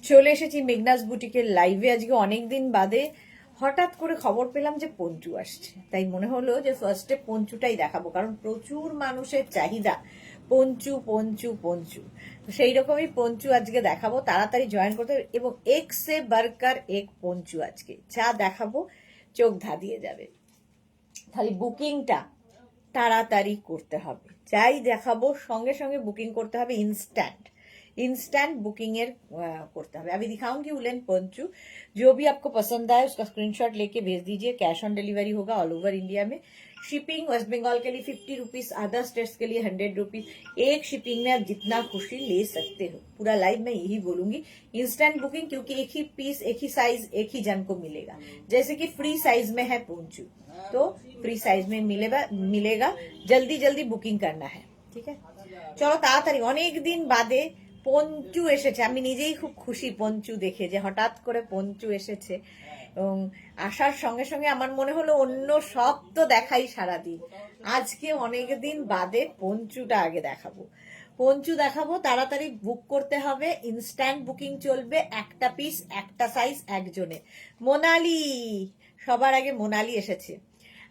চলে এসেছি মেঘনাস বুটিকের লাইভে। আজকে অনেকদিন বাদে হঠাৎ করে খবর পেলাম যে পঞ্চু আসছে, তাই মনে হলো যে ফার্স্টে পঞ্চুটাই দেখাবো, কারণ প্রচুর মানুষের চাহিদা পঞ্চু পঞ্চু পঞ্চু। সেই রকমই পঞ্চু আজকে দেখাবো, তাড়াতাড়ি জয়েন করতে হবে। এবং এক সে বারকার এক পঞ্চু আজকে যা দেখাবো চোখ ধাঁধিয়ে যাবে। খালি বুকিংটা তাড়াতাড়ি করতে হবে, যাই দেখাবো সঙ্গে সঙ্গে বুকিং করতে হবে, इंस्टेंट बुकिंग करते हैं। अभी दिखाऊंगी उलेन पंचू। जो भी आपको पसंद आए उसका स्क्रीनशॉट लेके भेज दीजिए। कैश ऑन डिलीवरी होगा ऑल ओवर इंडिया में। शिपिंग वेस्ट बंगाल के लिए 50 रुपीज, अदर स्टेट्स के लिए 100 रुपीज। एक शिपिंग में आप जितना खुशी ले सकते हो। पूरा लाइव में यही बोलूंगी, इंस्टेंट बुकिंग, क्योंकि एक ही पीस, एक ही साइज, एक ही जन को मिलेगा। जैसे कि फ्री साइज में है पंचू, तो फ्री साइज में मिलेगा। जल्दी जल्दी बुकिंग करना है, ठीक है। চলো তাড়াতাড়ি, অনেক দিন বাদে পঞ্চু এসেছে। আমি নিজেই খুব খুশি পঞ্চু দেখে, যে হঠাৎ করে পঞ্চু এসেছে। এবং আসার সঙ্গে সঙ্গে আমার মনে হলো অন্য সব তো দেখাই সারাদিন, আজকে অনেক দিন বাদে পঞ্চুটা আগে দেখাবো। পঞ্চু দেখাবো, তাড়াতাড়ি বুক করতে হবে। ইনস্ট্যান্ট বুকিং চলবে, একটা পিস একটা সাইজ একজনে। মোনালি, সবার আগে মোনালি এসেছে।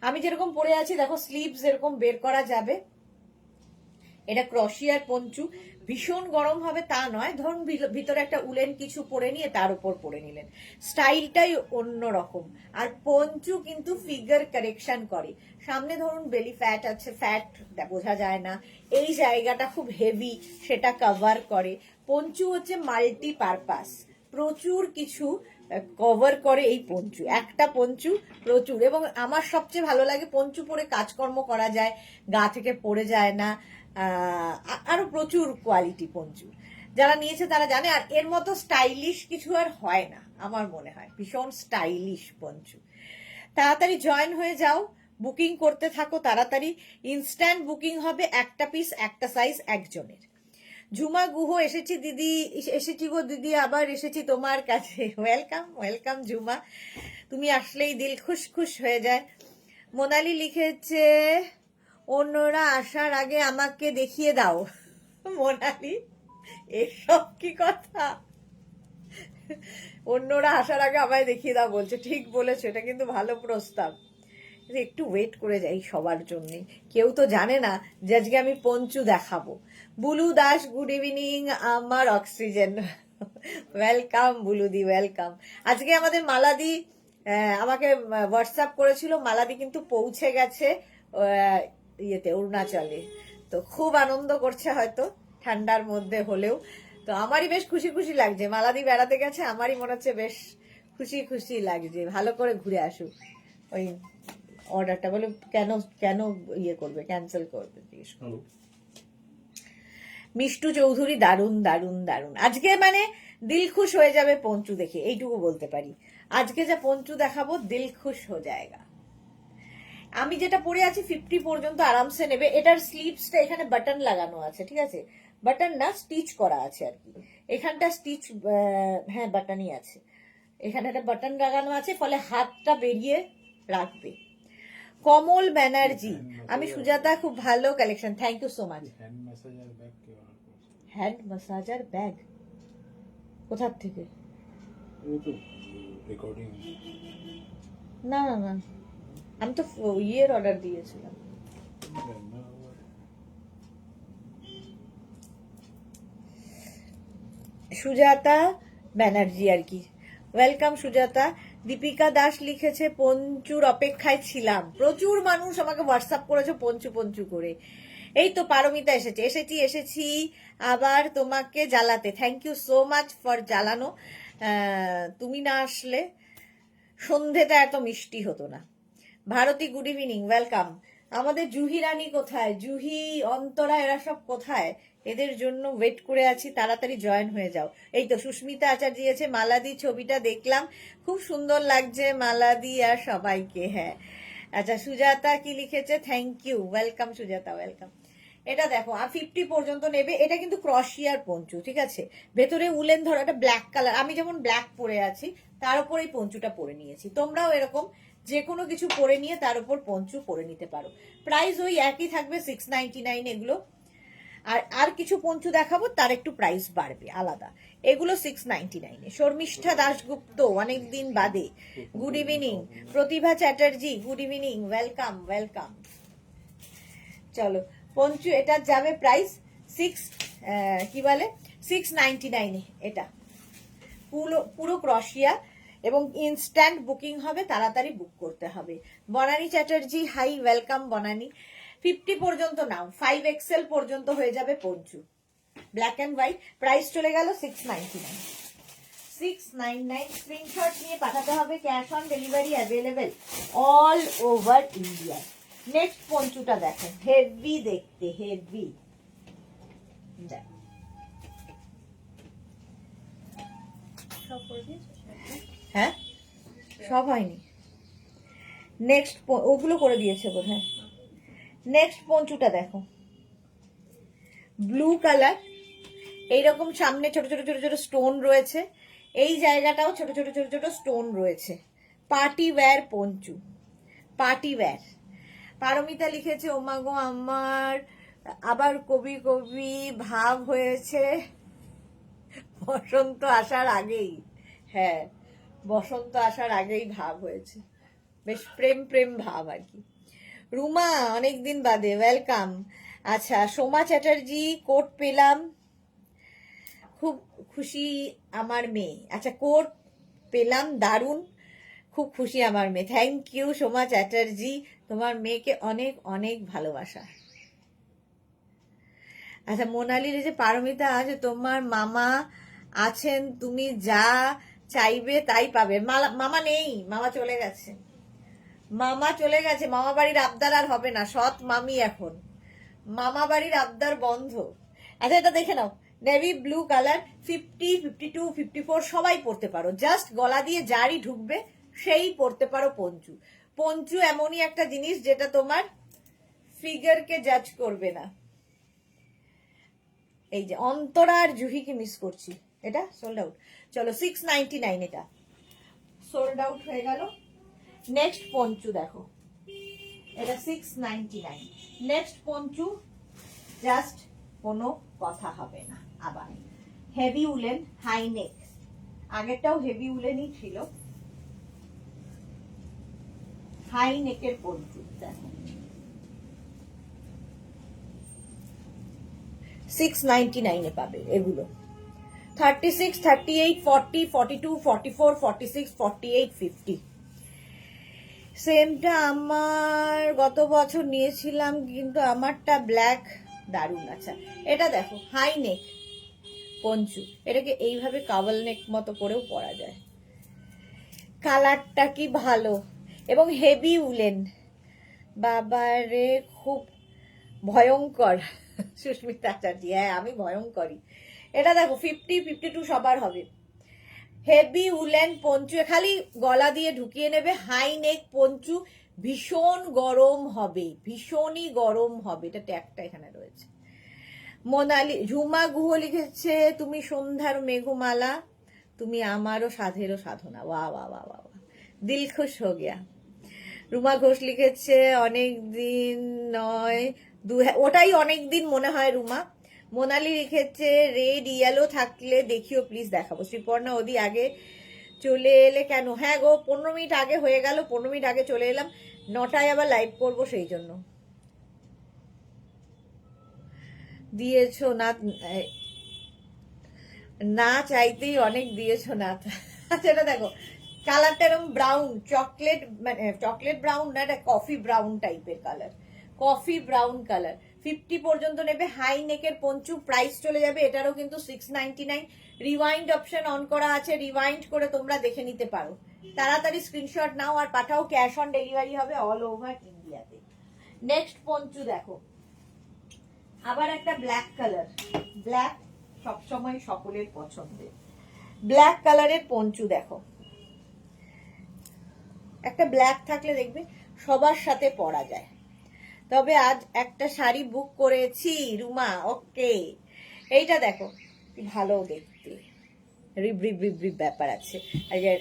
আমি যেরকম পরে আছি দেখো, স্লিভস এরকম বের করা যাবে। এটা ক্রশিয়ার পঞ্চু, ভীষণ গরম হবে তা নয়। ধরুন ভিতরে একটা উলেন কিছু পরে নিয়ে তার উপর পরে নিলেন, স্টাইলটাই অন্যরকম। আর পঞ্চু কিন্তু ফিগার কারেকশন করে। সামনে ধরুন বেলি ফ্যাট আছে, ফ্যাট বোঝা যায় না, এই জায়গাটা খুব হেভি, সেটা কভার করে। পঞ্চু হচ্ছে মাল্টি পারপাস, প্রচুর কিছু কভার করে এই পঞ্চু। একটা পঞ্চু প্রচুর। এবং আমার সবচেয়ে ভালো লাগে পঞ্চু পরে কাজকর্ম করা যায়, গা থেকে পড়ে যায় না। আরো প্রচুর কোয়ালিটি পঞ্চু, যারা নিয়েছে তারা জানে। আর এর মতো স্টাইলিশ কিছু আর হয় না আমার মনে হয়, ভীষণ স্টাইলিশ পঞ্চু। তাড়াতাড়ি জয়েন হয়ে যাও, বুকিং করতে থাকো তাড়াতাড়ি। ইনস্ট্যান্ট বুকিং হবে, একটা পিস একটা সাইজ একজনের। ঝুমা গুহ এসেছি দিদি, এসেছি গো দিদি, আবার এসেছি তোমার কাছে। ওয়েলকাম ওয়েলকাম ঝুমা, তুমি আসলেই দিল খুশ খুশ হয়ে যায়। মোনালি লিখেছে, অন্যরা আসার আগে আমাকে দেখিয়ে দাও। মোনালি, এসব কি কথা? অন্যরা আসার আগে আমায় দেখিয়ে দাও বলছে, ঠিক বলেছো, এটা কিন্তু ভালো প্রস্তাব। একটু ওয়েট করে যাই সবার জন্য, কেউ তো জানে না যে আজকে আমি পঞ্চু দেখাবো। বুলু দাস, গুড ইভিনিং আমার অক্সিজেন। ওয়েলকাম বুলুদি, ওয়েলকাম। আজকে আমাদের মালাদি আমাকে হোয়াটসঅ্যাপ করেছিল, মালাদি কিন্তু পৌঁছে গেছে ইয়েতে, অরুণাচলে। তো খুব আনন্দ করছে হয়তো ঠান্ডার মধ্যে হলেও। তো আমারই বেশ খুশি খুশি লাগছে, মালাদি বেড়াতে গেছে, আমারই মনে হচ্ছে বেশ খুশি খুশি লাগছে। ভালো করে ঘুরে আসুক। ওই অর্ডারটা বলে কেন কেন ইয়ে করবে, ক্যান্সেল করবে জিজ্ঞেস করো। মিষ্টু চৌধুরী, দারুন দারুন দারুন। আজকে মানে দিল খুশ হয়ে যাবে পঞ্চু দেখে, এইটুকু বলতে পারি। আজকে যা পঞ্চু দেখাবো দিল খুশ হয়ে যায়গা। আমি যেটা পরে আছি 50 পর্যন্ত আরামসে নেবে। এটার স্লিভসটা এখানে বাটন লাগানো আছে, ঠিক আছে, বাটন না স্টিচ করা আছে আর কি। এখানটা স্টিচ, হ্যাঁ বাটনই আছে, এখানে একটা বাটন লাগানো আছে, ফলে হাতটা বেরিয়ে রাখবে। কমল ব্যানার্জি, আমি সুজাতা, খুব ভালো collection, thank you so much. Hand massager bag কোথার থেকে? না না না, আমি তো ইয়ের অর্ডার দিয়েছিলাম। সুজাতা ব্যানার্জি আর কি, ওয়েলকাম সুজাতা। দীপিকা দাস লিখেছে, পঞ্চুর অপেক্ষায় ছিলাম। প্রচুর মানুষ আমাকে হোয়াটসঅ্যাপ করেছে পঞ্চু পঞ্চু করে। এই তো পারমিতা এসেছে, এসেছি আবার তোমাকে জ্বালাতে। Thank you so much for জ্বালানো। তুমি না আসলে সন্ধেটা এত মিষ্টি হতো না। Bharati, good evening, welcome. আমাদের জুহি রানী কোথায়? জুহি, অন্তরা, এরা সব কোথায়? এদের জন্য ওয়েট করে আছি, তাড়াতাড়ি জয়েন হয়ে যাও। এই তো সুস্মিতা আচার দিয়েছে, মালাদি ছবিটা দেখলাম, খুব সুন্দর লাগছে মালাদি আর সবাইকে। হ্যাঁ আচ্ছা, সুজাতা কি লিখেছে, thank you, welcome Sujata, welcome. এটা দেখো, আর 50 পর্যন্ত নেবে। এটা কিন্তু ক্রশিয়ার পঞ্চু, ঠিক আছে, ভেতরে উলেন ধরো, একটা ব্ল্যাক কালার। আমি যেমন ব্ল্যাক পরে আছি তার উপর এই পঞ্চুটা পরে নিয়েছি, তোমরাও এরকম যে কোনো কিছু পরে নিয়ে তার উপর পঞ্চু পরে নিতে পারো। প্রাইস ওই একই থাকবে, 699 এগুলো। আর কিছু পঞ্চু দেখাবো, তার একটু প্রাইস বাড়বে আলাদা। এগুলো 699-এ। শর্মিষ্ঠা দাশগুপ্ত অনেকদিন বাদে, good evening. Pratibha Chatterjee, good evening, welcome welcome. চলো পঞ্চু, এটা যাবে প্রাইস 699-এ। এটা পুরো ক্রশিয়া এবং ইনস্ট্যান্ট বুকিং হবে, তাড়াতাড়ি বুক করতে হবে। Banani Chatterjee, hi, welcome Banani. 50 পর্যন্ত নাও, 5XL পর্যন্ত হয়ে যাবে poncho. Black and white, price চলে গেল 699। স্ক্রিনশট নিয়ে পাঠাতে হবে, cash on delivery available all over India. Next পঞ্চুটা দেখো, হেভি দেখতে, হেভি। হ্যাঁ, সব হয়নি। নেক্সট ওগুলো করে দিয়েছে বোধহয়। নেক্সট পঞ্চুটা দেখো, ব্লু কালার, এইরকম সামনে ছোট ছোট ছোট ছোট স্টোন রয়েছে, এই জায়গাটাও ছোট ছোট ছোট ছোট স্টোন রয়েছে। Party wear poncho, party wear. Paromita লিখেছে, ওমাগো আমার আবার কবি কবি ভাব হয়েছে বসন্ত আসার আগেই। হ্যাঁ, বসন্ত আসার আগেই ভাব হয়েছে, বেশ প্রেম প্রেম ভাব আর কি। রুমা, অনেকদিন বাদে, ওয়েলকাম। আচ্ছা, সোমা চ্যাটার্জি, কোট পেলাম, খুব খুশি আমার মেয়ে। আচ্ছা, কোট পেলাম, দারুণ, খুব খুশি আমার মেয়ে। থ্যাংক ইউ সোমা চ্যাটার্জি, তোমার মেয়েকে অনেক অনেক ভালোবাসা। আচ্ছা, মোনালির যে পারমিতা আছে, তোমার মামা আছেন, তুমি যা চাইবে তাই পাবে। মামা নেই, মামা চলে গেছে, মামা চলে গেছে। মামা বাড়ির আবদার আর হবে না, সৎ মামি এখন, মামা বাড়ির আবদার বন্ধ। আচ্ছা, এটা দেখে নাও, নেভি ব্লু কালার, 50, 52, 54 সবাই পড়তে পারো, জাস্ট গলা দিয়ে জারি ঢুকবে সেই পড়তে পারো পঞ্চু। পঞ্চু এমনই একটা জিনিস যেটা তোমার ফিগারকে জাজ করবে না। এই যে অন্তরা আর জুহিকে মিস করছি, এটা সোল্ড আউট। চলো 699, এটা সোল্ড আউট হয়ে গেল। নেক্সট পঞ্চু দেখো, এটা 699। নেক্সট পঞ্চু, জাস্ট কোনো কথা হবে না। আবার হেভি উলেন, হাই নেক, আগেরটাও হেভি উলেনই ছিল, হাই নেকের পঞ্চু দেখো, 699-এ পাবে এগুলো। 36, 38, 40, 42, 44, 46, 48, 50। সেমটা আমার গত বছর নিয়েছিলাম, কিন্তু আমারটা ব্ল্যাক, দারুণ। আচ্ছা, এটা দেখো, হাই নেক পঞ্চু, এটাকে এইভাবে কাবল নেক মতো করেও পরা যায়। কালারটা কি ভালো, এবং হেভি উলেন, বাবারে খুব ভয়ঙ্কর। সুস্মিতা আচার্য, হ্যাঁ আমি ভয়ঙ্করই। এটা দেখো 50, 52 সবার হবে। হেভি উলেন পঞ্চু, খালি গলা দিয়ে ঢুকিয়ে নেবে, হাই নেক পঞ্চু, ভীষণ গরম হবে, ভীষণই গরম হবে। এটা ট্যাগটা এখানে রয়েছে। মোনালি, ঝুমা গুহ লিখেছে, তুমি সন্ধ্যার মেঘমালা, তুমি আমারও সাধেরও সাধনা। ওয়া ওয়া ওয়া ওয়া, দিল খুশ হো গিয়া। রুমা ঘোষ লিখেছে, অনেক দিন নয়, ওটাই অনেক দিন মনে হয় রুমা। মোনালি লিখেছে, রেড ইয়েলো থাকলে দেখিও প্লিজ, দেখাবো। শ্রীপর্ণা, ওদি আগে চলে এলে কেন? হ্যাঁ গো, 15 মিনিট আগে হয়ে গেল, 15 মিনিট আগে চলে এলাম, 9টায় আবার লাইভ করবো, সেই জন্য। দিয়েছো না, না চাইতেই অনেক দিয়েছো না। আচ্ছা, এটা দেখো, কালারটা এরকম ব্রাউন, চকলেট, মানে চকলেট ব্রাউন না, এটা কফি ব্রাউন টাইপের কালার, কফি ব্রাউন কালার। 50 পর্যন্ত নেবে, হাই নেকের পঞ্চু, প্রাইস চলে যাবে এটারও কিন্তু 699। রিওয়াইন্ড অপশন অন করা আছে, রিওয়াইন্ড করে তোমরা দেখে নিতে পারো। তাড়াতাড়ি স্ক্রিনশট নাও আর পাঠাও, ক্যাশ অন ডেলিভারি হবে অল ওভার ইন্ডিয়াতে। নেক্সট পঞ্চু দেখো, আবার একটা ব্ল্যাক কালার, ব্ল্যাক সবসময় সকলের পছন্দের, ব্ল্যাক কালারের পঞ্চু দেখো। একটা ব্ল্যাক থাকলে দেখবে সবার সাথে পরা যায়। তবে আজ একটা শাড়ি বুক করেছি রুমা, ওকে। এইটা দেখো কি ভালো দেখতে, রিব রিব রিব রিব ব্যাপার আছে।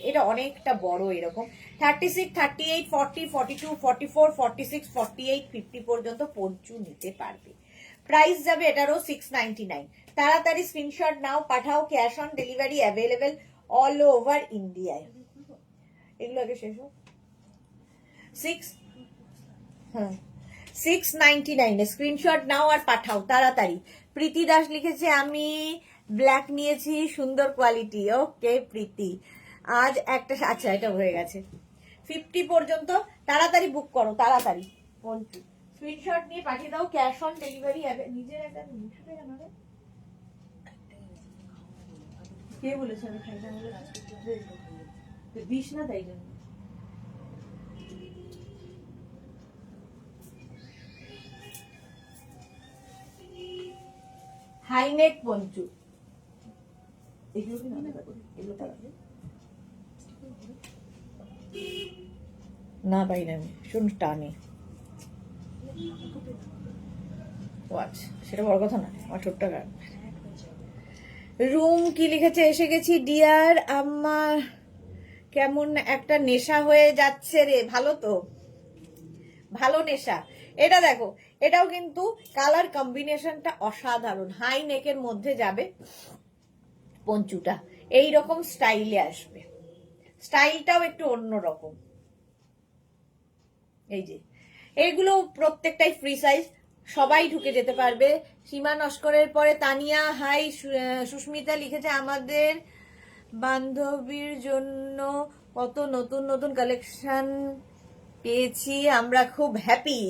এটা অনেকটা বড়, এরকম 36, 38, 40, 42, 44, 46, 48, 50 পর্যন্ত পঞ্চু নিতে পারবে। প্রাইস যাবে এটারও 699। তাড়াতাড়ি স্ক্রিনশট নাও, পাঠাও, cash on delivery available all over ইন্ডিয়ায়। এগুলো আগে শেষ হোক। 699 স্ক্রিনশট নাও আর পাঠাও তাড়াতাড়ি। প্রীতি দাস লিখেছে আমি ব্ল্যাক নিয়েছি, সুন্দর কোয়ালিটি। ওকে প্রীতি, আজ একটা, আচ্ছা এটা হয়ে গেছে 50 পর্যন্ত। তাড়াতাড়ি বুক করো, তাড়াতাড়ি স্ক্রিনশট নিয়ে পাঠিয়ে দাও, ক্যাশ অন ডেলিভারি। নিজের একটা কে বলেছে আমি খাই না, বিষ না তাই জন্য। হাইনেক পঞ্চু, এগুলো কি না পাই না আমি, শুন টানে। আচ্ছা সেটা বড় কথা না, আমার ছোট্ট গান। রুম কি লিখেছে, এসে গেছি ডিয়ার। আমার কেমন একটা নেশা হয়ে যাচ্ছে রে। ভালো তো, ভালো নেশা। এটা দেখো, এটাও কিন্তু কালার কম্বিনেশনটা অসাধারণ। হাই নেকের মধ্যে যাবে পঞ্চুটা, এইরকম স্টাইলে আসবে। স্টাইলটাও একটু অন্যরকম। এই যে এইগুলো প্রত্যেকটাই ফ্রি সাইজ, সবাই ঢুকে যেতে পারবে। সীমা নস্করের পরে তানিয়া হাই। সুস্মিতা লিখেছে আমাদের বান্ধবীর জন্য কত নতুন নতুন কালেকশন পেয়েছি, আমরা খুব হ্যাপি।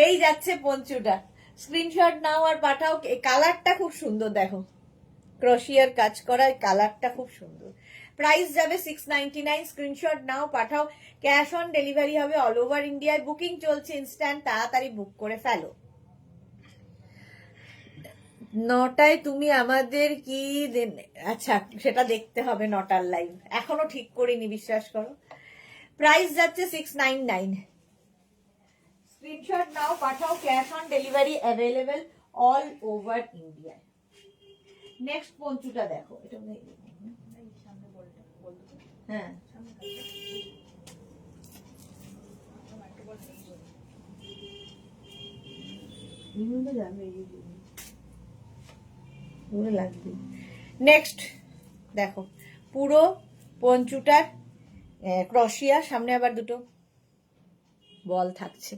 এই যাচ্ছে পঞ্চুটা, স্ক্রিনশট নাও আর পাঠাও। কালারটা খুব সুন্দর, দেখো ক্রোশিয়ার কাজ করা, কালারটা খুব সুন্দর। প্রাইস যাবে 699। স্ক্রিনশট নাও পাঠাও, ক্যাশ অন ডেলিভারি হবে অল ওভার ইন্ডিয়ায়। বুকিং চলছে ইনস্ট্যান্ট, তাড়াতাড়ি বুক করে ফেলো। 9টায় তুমি আমাদের কি আচ্ছা সেটা দেখতে হবে, 9টার লাইভ এখনো ঠিক করিনি, বিশ্বাস করো। প্রাইস যাচ্ছে 699। স্ক্রিনশট নাও পাঠাও, cash on delivery available all over ইন্ডিয়ায়। নেক্সট পঞ্চুটা দেখো, এটা হ্যাঁ লাগবে। নেক্সট দেখো পুরো পঞ্চুটার ক্রশিয়া, সামনে আবার দুটো বল থাকছে।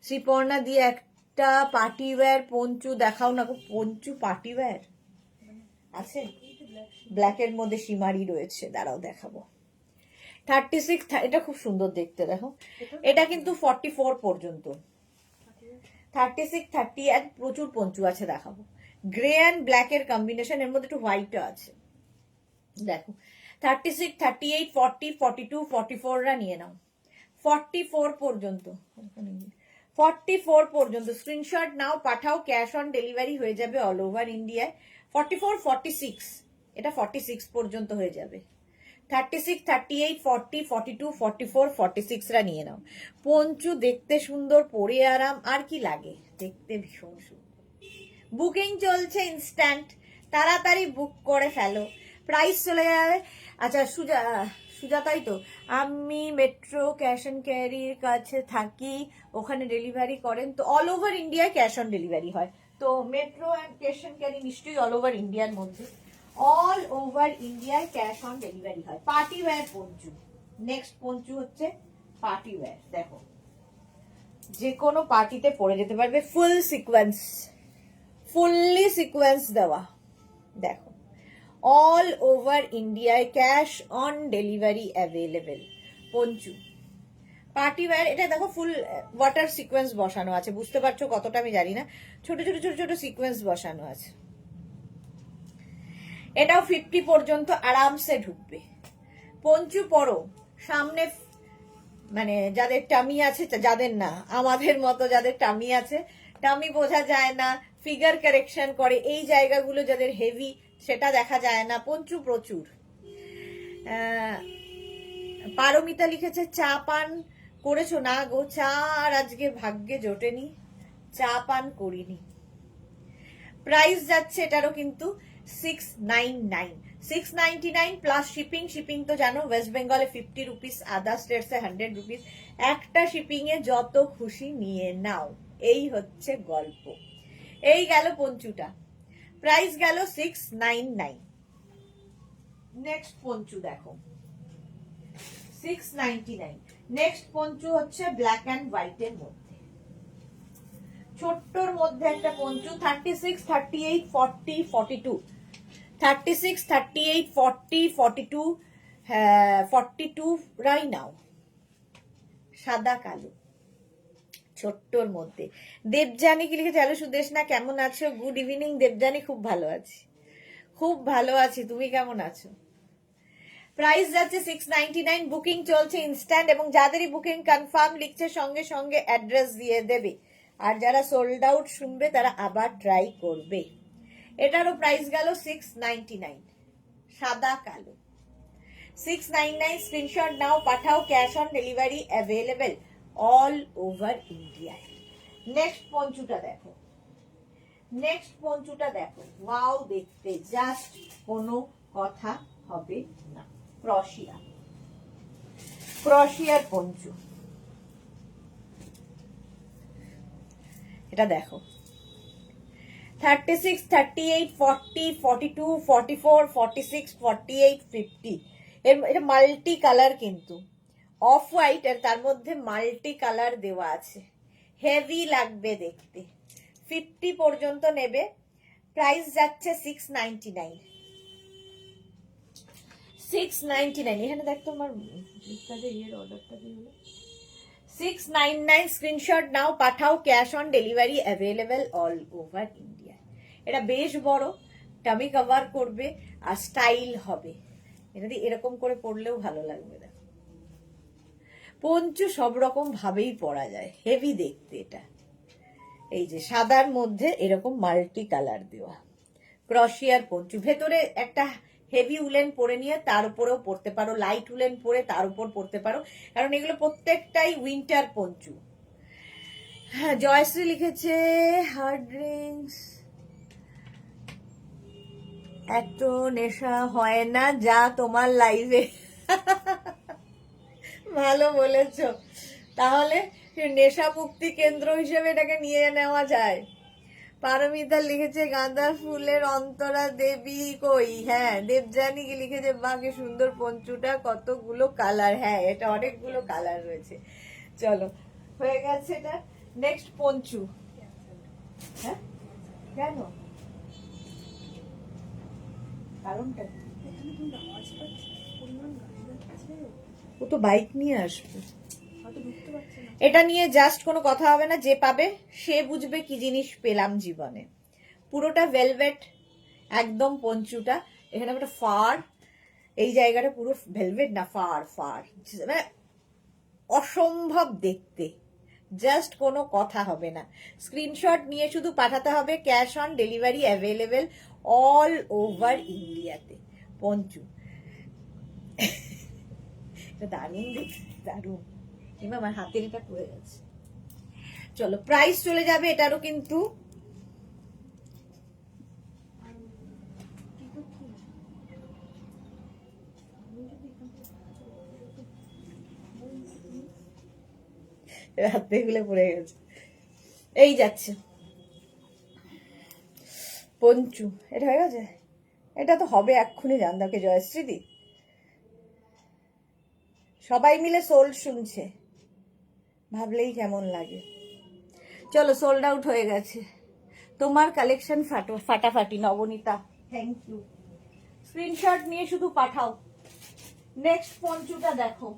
শ্রীপর্ণা দিয়ে একটা পার্টি ওয়্যার পঞ্চু দেখাও না গো। পঞ্চু পার্টি ওয়্যার আছে, ব্ল্যাকের মধ্যে সীমারি রয়েছে, দাঁড়াও দেখাবো। 36, এটা খুব সুন্দর দেখতে, দেখো এটা কিন্তু 44 পর্যন্ত। 36, 38 প্রচুর পঞ্চু আছে, দেখাবো। গ্রে অ্যান্ড ব্ল্যাকের কম্বিনেশন, এর মধ্যে একটু হোয়াইটও আছে। দেখো 36, 38, 40, 42, 44রা নিয়ে নাও। 44 পর্যন্ত, 44 পর্যন্ত স্ক্রিনশট নাও পাঠাও, ক্যাশ অন ডেলিভারি হয়ে যাবে অল ওভার ইন্ডিয়ায়। 44, 46, এটা 46 পর্যন্ত হয়ে যাবে। 36, 38, 40, 42, 44, 46রা নিয়ে নাও। পঞ্চু দেখতে সুন্দর, পরে আরাম, আর কি লাগে, দেখতে ভীষণ সুন্দর। বুকিং চলছে ইনস্ট্যান্ট, তাড়াতাড়ি বুক করে ফেলো, প্রাইস চলে যাবে। আচ্ছা সুজাতাই তো, আমি মেট্রো ক্যাশ অন ক্যারির কাছে থাকি, ওখানে ডেলিভারি করেন তো? অল ওভার ইন্ডিয়ায় ক্যাশ অন ডেলিভারি হয় তো, metro and cash on carry নিশ্চয়ই অল ওভার ইন্ডিয়ার মধ্যে। অল ওভার ইন্ডিয়ায় ক্যাশ অন ডেলিভারি হয়। Party wear Panchu, next Panchu হচ্ছে পার্টি ওয়্যার। দেখো যে কোনো পার্টিতে পরে যেতে পারবে, ফুল সিকোয়েন্স, ফুললি সিকোয়েন্স দেওয়া। দেখো অল ওভার ইন্ডিয়ায় cash on delivery available Panchu party wire. এটা দেখো ফুল ওয়াটার সিকোয়েন্স বসানো আছে, বুঝতে পারছো কতটা আমি জানি না, ছোট ছোট ছোট ছোট সিকোয়েন্স বসানো আছে। এটাও 50 পর্যন্ত আরামসে ঢুকবে। পঞ্চু পরো, সামনে মানে যাদের টামি আছে, যাদের না আমাদের মতো যাদের টামি আছে, টামি বোঝা যায় না, ফিগার কারেকশন করে, এই জায়গাগুলো যাদের হেভি সেটা দেখা যায় না। পঞ্চু প্রচুর। পারমিতা লিখেছে চা পান করেছো? না গো, চা আর আজকে ভাগ্যে জোটেনি, চা পান করিনি। প্রাইস যাচ্ছে এটারও কিন্তু 699, 699 প্লাস শিপিং। শিপিং তো জানো ওয়েস্ট বেঙ্গলে 50 রুপিস, আদার স্টেটসে 100 রুপিস। একটা শিপিং এ যত খুশি নিয়ে নাও। এই হচ্ছে গল্প। এই গেল পঞ্চুটা, প্রাইস গেল 699। নেক্সট পঞ্চু দেখো 699। নেক্সট পঞ্চু হচ্ছে ব্ল্যাক অ্যান্ড হোয়াইটের মধ্যে, ছোট্টর মধ্যে একটা পঞ্চু, 36, 38, 40, 42, 36, 38, 40, 42, 42 রাই নাও, সাদা কালো, ছোট্টর মধ্যে। দেবজানি কি লিখেছে, হ্যালো সুদেশ না, কেমন আছো? গুড ইভিনিং দেবজানি, খুব ভালো আছি, খুব ভালো আছি, তুমি কেমন আছো? প্রাইস যাচ্ছে 699, বুকিং চলছে ইনস্ট্যান্ট, এবং যাদেরই বুকিং কনফার্ম লিখছে সঙ্গে সঙ্গে অ্যাড্রেস দিয়ে দেবে, আর যারা সোল্ড আউট শুনবে তারা আবার ট্রাই করবে। এটারও প্রাইস গেল 699, সাদা কালো, 699। স্ক্রিনশট নাও, পাঠাও, cash on delivery available all over India. Next পঞ্চুটা দেখো, নেক্সট পঞ্চুটা দেখো, ওয়াও দেখতে, জাস্ট কোনো কথা হবে না। ক্রশিয়া, ক্রশিয়ার পঞ্চু, এটা দেখো 36, 38, 40, 42, 44, 46, 48, 50। এটা মাল্টি কালার, কিন্তু অফ হোয়াইট আর তার মধ্যে মাল্টি কালার দেওয়া আছে, হেভি লাগবে দেখতে। 50 পর্যন্ত নেবে, প্রাইস যাচ্ছে 699, 699। এখানে দেখতো আমার ইয়ের অর্ডারটা কি হলো, 699। স্ক্রিনশট নাও, পাঠাও, cash on delivery available all over India. এটা বেশ বড়, টামি কভার করবে আর স্টাইল হবে, এটা দিয়ে এরকম করে পরলেও ভালো লাগবে। দেখো পঞ্চু সব রকম ভাবেই পরা যায়, হেভি দেখতে এটা। এই যে সাদার মধ্যে এরকম মাল্টি কালার দেওয়া ক্রশিয়ার পঞ্চু, ভেতরে একটা হেভি উলেন পরে নিয়ে তার উপরেও পরতে পারো, লাইট উলেন পরে তার উপর পরতে পারো, কারণ এগুলো প্রত্যেকটাই উইন্টার পঞ্চু। হ্যাঁ, জয়শ্রী লিখেছে হার্ড ড্রিঙ্কস এত নেশা হয় না যা তোমার লাইভে। ভালো বলেছ, তাহলে নেশা মুক্তি কেন্দ্র হিসেবে এটাকে নিয়ে নেওয়া যায়। পারমিতা লিখেছে গাঁদা ফুলের অন্তরা দেবী কই। হ্যাঁ, দেবজানি কি লিখেছে, বাকি সুন্দর পঞ্চুটা, কতগুলো কালার। হ্যাঁ, এটা অনেকগুলো কালার রয়েছে। চলো, হয়ে গেছে এটা। নেক্সট পঞ্চু। হ্যাঁ, কেন, কারণটা ও তো বাইক নিয়ে আসবে, এটা নিয়ে জাস্ট কোনো কথা হবে না, যে পাবে সে বুঝবে কি জিনিস পেলাম জীবনে। পুরোটা ভেলভেট একদম পঞ্চুটা, এখানে একটা ফার, এই জায়গাটা পুরো ভেলভেট না, ফার ফার, মানে অসম্ভব দেখতে, জাস্ট কোনো কথা হবে না। স্ক্রিনশট নিয়ে শুধু পাঠাতে হবে, cash on delivery available all over ইন্ডিয়াতে। পঞ্চু দারুণ দেখতে, দারুণ। এবার আমার হাতের এটা পড়ে গেছে। চলো, প্রাইস চলে যাবে এটারও, কিন্তু হাতে গুলো পড়ে গেছে। এই যাচ্ছে পঞ্চু, এটা হয়ে গেছে, এটা তো হবে এক্ষুনি। জানদাকে জয়শ্রীদি সবাই মিলে সোল্ড শুনছে, ভাবলেই কেমন লাগে। চলো, সোল্ড আউট হয়ে গেছে। তোমার কালেকশন ফাটাফাটি নবনীতা, থ্যাংক ইউ। স্ক্রিনশট নিয়ে শুধু পাঠাও। নেক্সট পঞ্চুটা দেখো,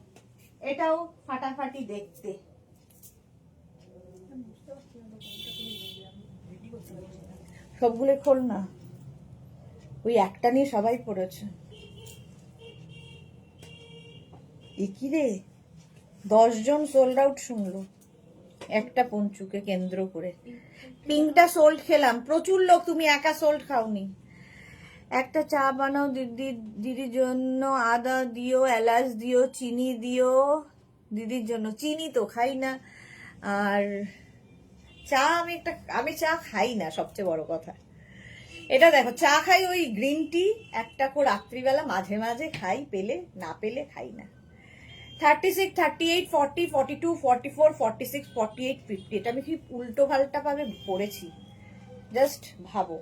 এটাও ফাটাফাটি দেখতে। সবগুলো খোল না, ওই একটা নিয়ে সবাই পড়েছে। কি রে, 10 জন সোল্ড আউট শুনলো একটা পঞ্চুকে কেন্দ্র করে। পিঙ্কটা সোল্ড খেলাম, প্রচুর লোক, তুমি একা সোল্ড খাওনি। একটা চা বানাও দিদির জন্য, আদা দিও, এলাচ দিও, চিনি দিও দিদির জন্য। চিনি তো খাই না, আর চা আমি চা খাই না, সবচেয়ে বড় কথা। এটা দেখো, চা খাই ওই গ্রিন টি একটা করে রাত্রিবেলা মাঝে মাঝে খাই, পেলে, না পেলে খাই না। 36, 38, 40, 42, 44, 46, 48, 50। এটা আমি কি উল্টো পাল্টা ভাবে পরেছি, জাস্ট ভাবো।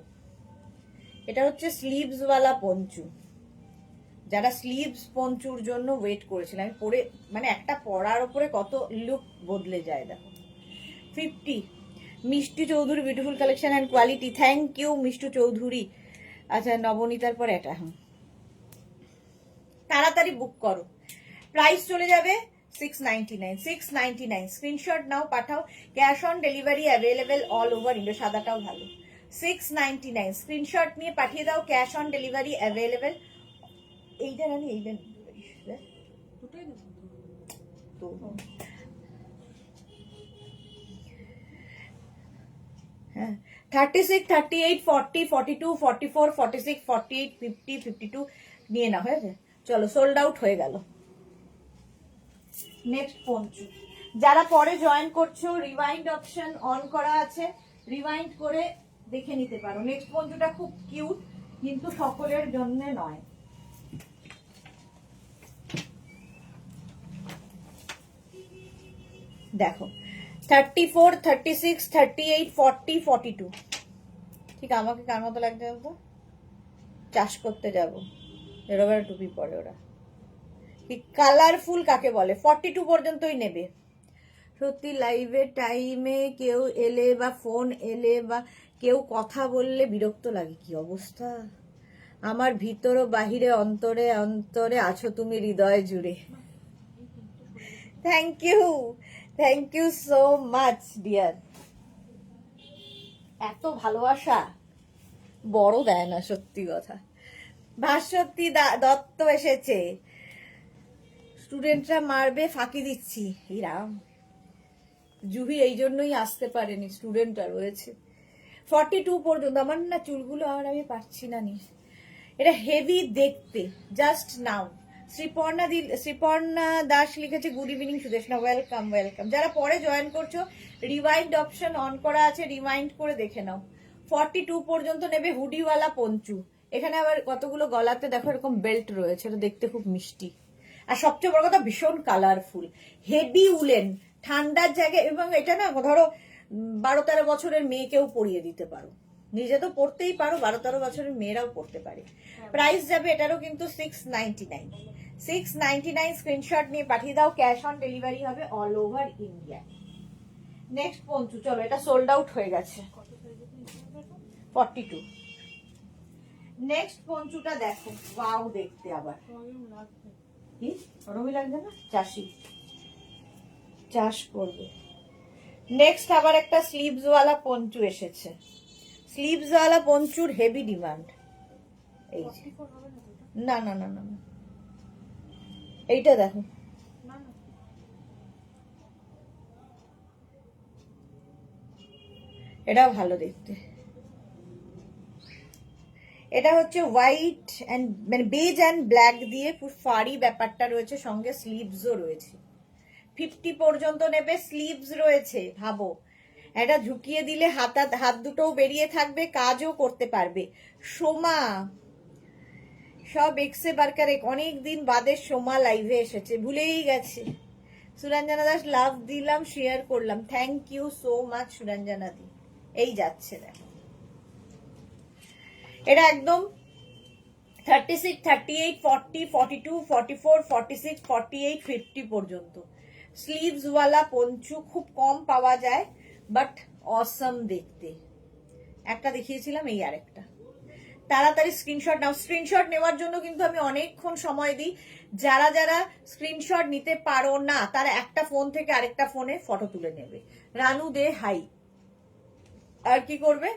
এটা হচ্ছে স্লিভস ওয়ালা পঞ্চু। যারা স্লিভস পঞ্চুর জন্য ওয়েট করেছিলেন, আমি পরে মানে একটা পরার উপরে কত লুক বদলে যায় দেখো। 50, Mishtu Chowdhury beautiful collection and quality, thank you Mishtu Chowdhury. আচ্ছা নবনীতার পর এটা, তাড়াতাড়ি বুক করো, প্রাইস চলে যাবে 699, 699। স্ক্রিনশট নাও, পাঠাও, cash on delivery available all over India. সাদাটাও ভালো, 699। স্ক্রিনশট নিয়ে পাঠিয়ে দাও, ক্যাশ অন ডেলিভারি অ্যাভেলেবেল। এইটা রানি, এইটা তো হ্যাঁ, 36, 38, 40, 42, 44, 46, 48, 50, 52 নিয়ে না হয়েছে। চলো, সোল্ড আউট হয়ে গেল। নেক্সট পঞ্চু, যারা পরে জয়েন করছো রিওয়াইন্ড অপশন অন করা আছে, রিওয়াইন্ড করে দেখে নিতে পারো। নেক্সট পঞ্চুটা খুব কিউট, কিন্তু সকলের জন্য নয়। দেখো 34, 36, 38, 40, 42। ঠিক আমাকে কার মতো লাগছে বলতো? চাষ করতে যাব, এরকম টুপি পরে ওরা। কালারফুল কাকে বলে? 42 পর্যন্তই নেবে। সত্যি লাইভে টাইমে কেউ এলে বা ফোন এলে বা কেউ কথা বললে বিরক্ত লাগে। কি অবস্থা আমার, ভিতর ও বাহিরে অন্তরে অন্তরে আছো তুমি হৃদয় জুড়ে। Thank you so much dear. এত ভালোবাসা বড় দেয় না, সত্যি কথা। ভাস্বতী দত্ত এসেছে, স্টুডেন্টরা মারবে ফাঁকি দিচ্ছি। রাম, জুহি এই জন্যই আসতে পারেনি, স্টুডেন্টরা রয়েছে। 42 পর্যন্ত। আমার না চুলগুলো আর আমি পারছি না নি, এটা হেভি দেখতে। জাস্ট নাও, শ্রীপর্ণা দাস লিখেছে good evening Sudeshna, welcome welcome. যারা পরে জয়েন করছো রিওয়াইন্ড অপশন অন করা আছে, রিওয়াইন্ড করে দেখে নাও। 42 পর্যন্ত নেবে, হুডিওয়ালা পঞ্চু। এখানে আবার কতগুলো গলাতে দেখো এরকম বেল্ট রয়েছে, এটা দেখতে খুব মিষ্টি। আর সবচেয়ে বড় কথা ভীষণ কালারফুল, হেভি উলেন, ঠান্ডার জায়গায়। এবং এটা না ধরো 12-13 বছরের মেয়েকেও পরিয়ে দিতে পারো, নিজে তো পড়তেই পারো, 12-13 বছরের মেয়েরাও পড়তে পারে। প্রাইস যাবে এটারও কিন্তু 699, 699। স্ক্রিনশট নিয়ে পাঠিয়ে দাও, ক্যাশ অন ডেলিভারি হবে all over India. Next Panchu, চলো এটা সোল্ড আউট হয়ে গেছে, 42। নেক্সট পঞ্চুটা দেখো, ওয়াও দেখতে। আবার কি রবি লাগবে না, চাষ করবে। নেক্সট আবার একটা স্লিভস ওয়ালা পঞ্চু এসেছে। স্লিভস ওয়ালা পঞ্চুর হেভি ডিমান্ড। এই না না না না না, এইটা দেখো, এটা ভালো দেখতে। এটা হচ্ছে হোয়াইট অ্যান্ড মানে বেজ অ্যান্ড ব্ল্যাক দিয়ে খুব ফারি ব্যাপারটা রয়েছে, সঙ্গে স্লিভসও রয়েছে। 50 পর্যন্ত নেবে, স্লিভস রয়েছে। ভাবো, এটা ঝুঁকিয়ে দিলে হাত দুটোও বেরিয়ে থাকবে, কাজও করতে পারবে। সোমা, সব এক্সে বার্কার, অনেকদিন বাদে সোমা লাইভে এসেছে, ভুলেই গেছে। সুরঞ্জনা দাস লাভ দিলাম, শেয়ার করলাম, thank you so much Suranjana di. এই যাচ্ছে দেখো, এটা একদম 36, 38, 40, 42, 44, 46, 48, 50 পর্যন্ত। স্লিভস ওয়ালা পঞ্চু খুব কম পাওয়া যায়, বাট অসম দেখতে। একটা দেখিয়েছিলাম, এই আরেকটা। তাড়াতাড়ি স্ক্রিনশট নাও। স্ক্রিনশট নেওয়ার জন্য কিন্তু আমি অনেকক্ষণ সময় দিই। যারা যারা স্ক্রিনশট নিতে পারো না, তারা একটা ফোন থেকে আরেকটা ফোনে ফটো তুলে নেবে। রানু দে হাই। আর কি করবে,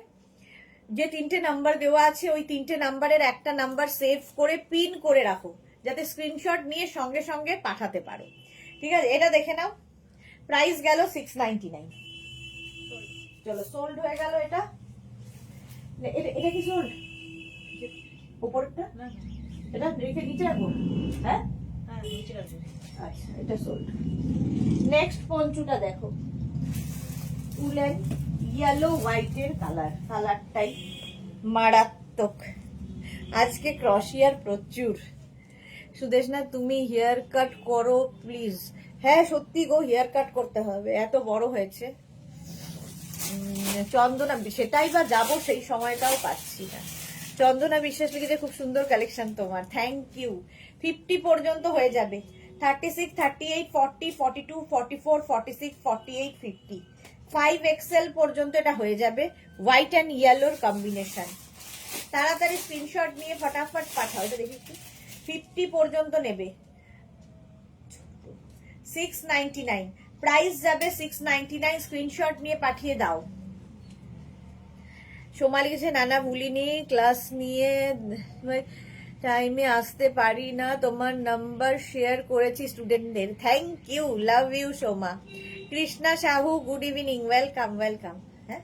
যে 3টে নাম্বার দেওয়া আছে ওই 3টে নাম্বারের একটা নাম্বার সেভ করে পিন করে রাখো, যাতে স্ক্রিনশট নিয়ে সঙ্গে সঙ্গে পাঠাতে পারো। ঠিক আছে, এটা দেখে নাও। প্রাইস গেল 699। চলো, সোল্ড হয়ে গেল। এটা এটা কি সোল্ড? উপরটা এটা রেখে নিচে রাখবো। হ্যাঁ, আচ্ছা, এটা সোল্ড। নেক্সট পঞ্চুটা দেখো, উলেন ইয়েলো হোয়াইটের কালারটাই মারাত্মক। আজকে ক্রশিয়ার প্রচুর, সুদেশনা তুমি হেয়ার কাট করো প্লিজ। হ্যাঁ সত্যি গো, হেয়ার কাট করতে হবে, এত বড় হয়েছে। চন্দনা, সেটাই বা যাবো, সেই সময়টাও পাচ্ছি না। চন্দনা বিশ্বাস লিখেছে খুব সুন্দর কালেকশন তোমার, থ্যাংক ইউ। 50 পর্যন্ত হয়ে যাবে। 36, 38, 40, 42, 44, 46, 48, 50, 5XL পর্যন্ত এটা হয়ে যাবে। হোয়াইট অ্যান্ড ইয়েলোর কম্বিনেশন। তাড়াতাড়ি স্ক্রিনশট নিয়ে ফটাফট পাঠাও, এটা দেখি একটু। 50 পর্যন্ত নেবে। 699 প্রাইস যাবে, 699। স্ক্রিনশট নিয়ে পাঠিয়ে দাও। সোমা লিখেছে নানা ভুলিনি, ক্লাস নিয়ে টাইমে আসতে পারি না, তোমার নাম্বার শেয়ার করেছি স্টুডেন্টদের। Thank you, love you Soma. Krishna Sahu, good evening, welcome welcome. হ্যাঁ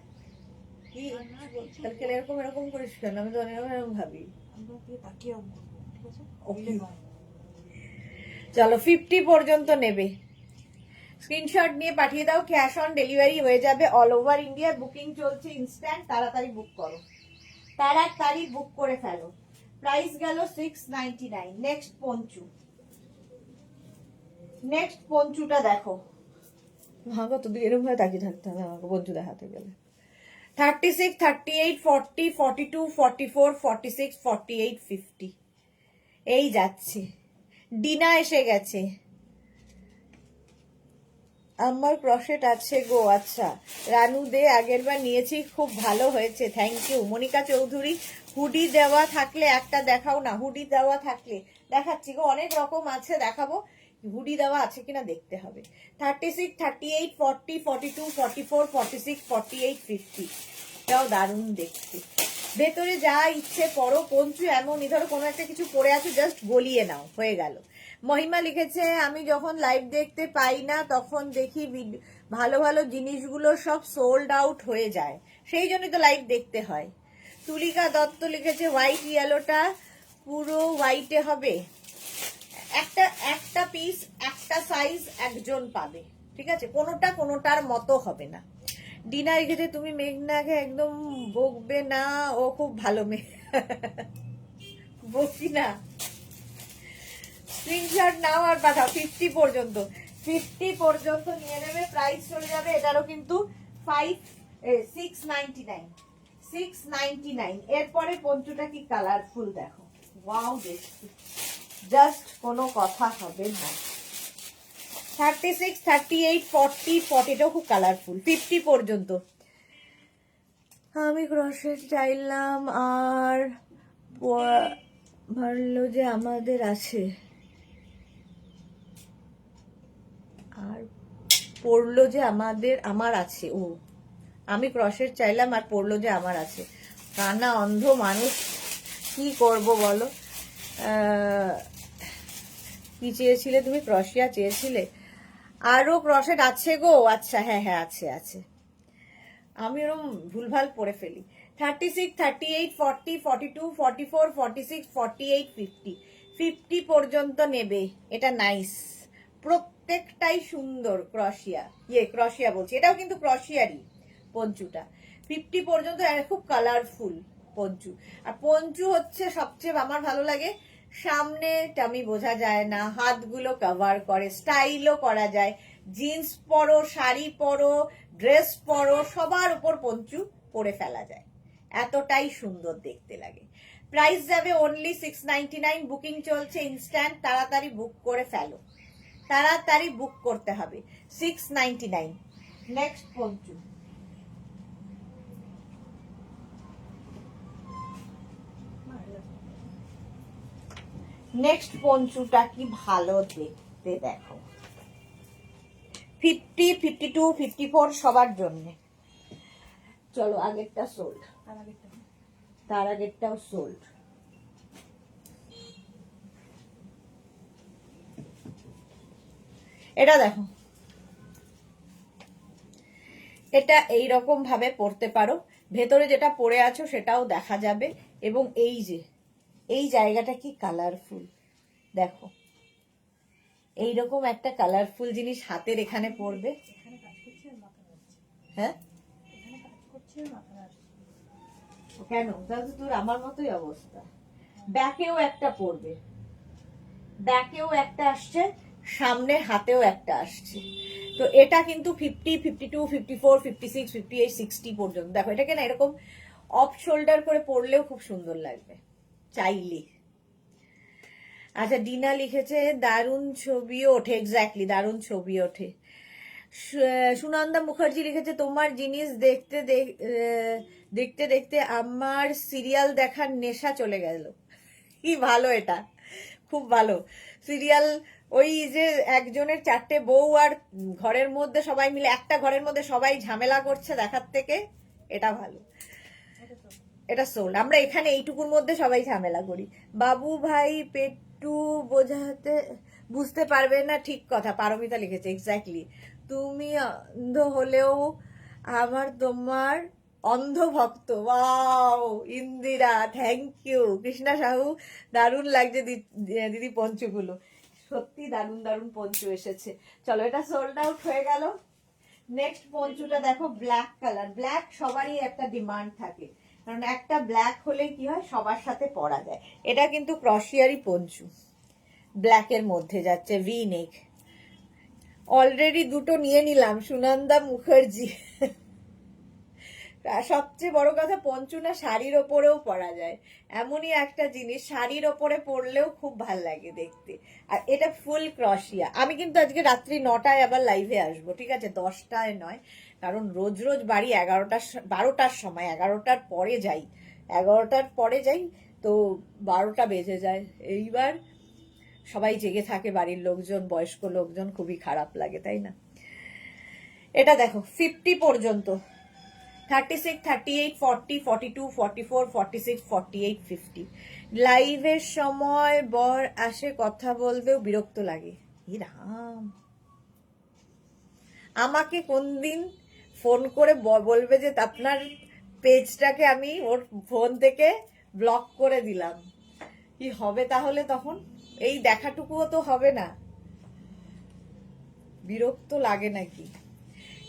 কি কালকে এরকম এরকম করিস কেন? আমি তো অনেক এরকম ভাবি। চলো 50 পর্যন্ত নেবে, স্ক্রিনশট নিয়ে পাঠিয়ে দাও। ক্যাশ অন ডেলিভারি হয়ে যাবে, অল ওভার ইন্ডিয়া বুকিং চলছে ইনস্ট্যান্ট। তাড়াতাড়ি বুক করো, তাড়াতাড়ি বুক করে ফেলো। প্রাইস গেল 699। নেক্সট পঞ্চু, নেক্সট পঞ্চুটা দেখো। ভাগো তো এরকম ভাবে তাকিয়ে থাকতে হবে আমাকে পঞ্চু দেখাতে গেলে। 36, 38, 40, 42, 44, 46, 48, 50 এই যাচ্ছে। ডিনা এসে গেছে। আমার ক্রশেট আছে গো। আচ্ছা রানু দে, আগের বার নিয়েছি, খুব ভালো হয়েছে, thank you. Monica Chowdhury, hoodie দেওয়া থাকলে একটা দেখাও না। হুডি দেওয়া থাকলে দেখাচ্ছি গো, অনেক রকম আছে, দেখাবো। হুডি দেওয়া আছে কিনা দেখতে হবে। 36, 38, 40, 42, 44, 46, 48, 50 এটাও দারুণ দেখতে। ভেতরে যা ইচ্ছে পরো, পঞ্চু এমনই, ধরো কোনো একটা কিছু পরে আছো, জাস্ট গলিয়ে নাও, হয়ে গেল। মহিমা লিখেছে আমি যখন লাইভ দেখতে পাই না তখন দেখি ভালো ভালো জিনিসগুলো সব সোল্ড আউট হয়ে যায়, সেই জন্যই তো লাইভ দেখতে হয়। তুলিকা দত্ত লিখেছে হোয়াইট ইয়েলোটা পুরো হোয়াইটে হবে। একটা একটা পিস, একটা সাইজ একজন পাবে, ঠিক আছে, কোনোটা কোনোটার মতো হবে না। ডিনা লিখেছে তুমি মেঘনাকে একদম বকবে না, ও খুব ভালো মেয়ে। বকি না, স্ক্রিনশট নাও আর পাঠাও। 50 পর্যন্ত, 50 পর্যন্ত নিয়ে নেবে। প্রাইস চলে যাবে এটারও কিন্তু 699, 699। এরপরে পঞ্চুটা কি কালারফুল দেখো, ওয়াও দেখছি, জাস্ট কোনো কথা হবে না। 36, 38, 40, 40 এটাও খুব কালারফুল। 50 পর্যন্ত। আমি ক্রশেট চাইলাম আর ভালো যে আমাদের আছে, আর পড়লো যে আমার আছে। ও আমি ক্রশেট চাইলাম আর পড়লো যে আমার আছে। কানা অন্ধ মানুষ, কি করব বলো। কি চেয়েছিলে তুমি? ক্রশিয়া চেয়েছিলে? আরো ক্রশেট আছে গো। আচ্ছা হ্যাঁ হ্যাঁ আছে আছে, আমি ওরকম ভুলভাল পড়ে ফেলি। 36, 38, 40, 42, 44, 46, 48, 50 50 পর্যন্ত নেবে। এটা নাইস, প্রত্যেকটাই সুন্দর। ক্রশিয়া, ক্রশিয়া বলছি, এটাও কিন্তু ক্রশিয়ারই পঞ্চুটা। 50 পর্যন্ত, খুব কালারফুল পঞ্চু। আর পঞ্চু হচ্ছে সবচেয়ে আমার ভালো লাগে, সামনে টামি বোঝা যায় না, হাতগুলো কভার করে, স্টাইলও করা যায়। জিন্স পরো, শাড়ি পরো, ড্রেস পরো, সবার উপর পঞ্চু পরে ফেলা যায়, এতটাই সুন্দর দেখতে লাগে। প্রাইস যাবে অনলি 699। বুকিং চলছে ইনস্ট্যান্ট, তাড়াতাড়ি বুক করে ফেলো, তাড়াতাড়ি বুক করতে হবে। 699। নেক্সট পঞ্চু, নেক্সট পঞ্চুটা কি ভালো দেখতে দেখো। 50, 52, 54 সবার জন্য। চলো আগেরটা সোল্ড, তার আগেরটাও সোল্ড। এটা দেখো, এটা এইরকম ভাবে পরতে পারো, ভেতরে যেটা পরে আছো সেটাও দেখা যাবে। এবং এই যে এই জায়গাটা কি কালারফুল দেখো, এইরকম একটা কালারফুল জিনিস হাতের এখানে পরবে। হ্যাঁ কেন? তাহলে তোর আমার মতোই অবস্থা। ব্যাকেও একটা পরবে, ব্যাকেও একটা আসছে, সামনে হাতেও একটা আসছে। তো এটা কিন্তু 50, 52, 54, 56, 58, 60 পর্যন্ত। দেখো এটাকে না এরকম অফ শোল্ডার করে পরলেও খুব সুন্দর লাগবে চাইলে। আচ্ছা, ডিনা লিখেছে দারুণ ছবি ওঠে, এক্স্যাক্টলি দারুণ ছবি ওঠে। সুনন্দা মুখার্জি লিখেছে তোমার জিনিস দেখতে দেখতে দেখতে আমার সিরিয়াল দেখার নেশা চলে গেল। কি ভালো, এটা খুব ভালো সিরিয়াল। ওই যে একজনের 4টে বউ আর ঘরের মধ্যে সবাই মিলে, একটা ঘরের মধ্যে সবাই ঝামেলা করছে দেখার থেকে এটা ভালো। এটা সোল। আমরা এখানে এইটুকুর মধ্যে সবাই ঝামেলা করি। বাবু ভাই পেট্টু বোঝাতে বুঝতে পারবে না, ঠিক কথা পারমিতা লিখেছে, এক্স্যাক্টলি। তুমি অন্ধ হলেও আমার তোমার অন্ধ ভক্ত। Wow Indira, thank you. Krishna Sahu, দারুণ লাগছে দিদি পঞ্চগুলো, সত্যি দারুণ দারুণ পঞ্চু এসেছে। চলো, এটা সোল্ড আউট হয়ে গেল। নেক্সট পঞ্চুটা দেখো, ব্ল্যাক কালার। ব্ল্যাক সবারই একটা ডিমান্ড থাকে, কারণ একটা ব্ল্যাক হলে কি হয় সবার সাথে পরা যায়। এটা কিন্তু ক্রশিয়ারি পঞ্চু, ব্ল্যাকের মধ্যে যাচ্ছে, ভি নেক। অলরেডি দুটো নিয়ে নিলাম, সুনন্দা মুখার্জি। সবচেয়ে বড় কথা, পঞ্চু না শাড়ির ওপরেও পরা যায়, এমনই একটা জিনিস, শাড়ির ওপরে পরলেও খুব ভাল লাগে দেখতে। আর এটা ফুল ক্রশিয়া। আমি কিন্তু আজকে রাত্রি 9টায় আবার লাইভে আসবো, ঠিক আছে, 10টায় নয়, কারণ রোজ রোজ বাড়ি 12টার সময়, 11টার পরে যাই, 11টার পরে যাই, তো 12টা বেজে যায়। এইবার সবাই জেগে থাকে, বাড়ির লোকজন, বয়স্ক লোকজন, খুবই খারাপ লাগে, তাই না? এটা দেখো 50 পর্যন্ত, 36, 38, 40, 42, 44, 46, 48, 50। লাইভের সময় বর আসে, কথা বলবেও বিরক্ত লাগে। রাম, আমাকে কোন দিন ফোন করে বলবে যে আপনার পেজটাকে আমি ওর ফোন থেকে ব্লক করে দিলাম, কি হবে তাহলে? তখন এই দেখাটুকুও তো হবে না, বিরক্ত লাগে নাকি?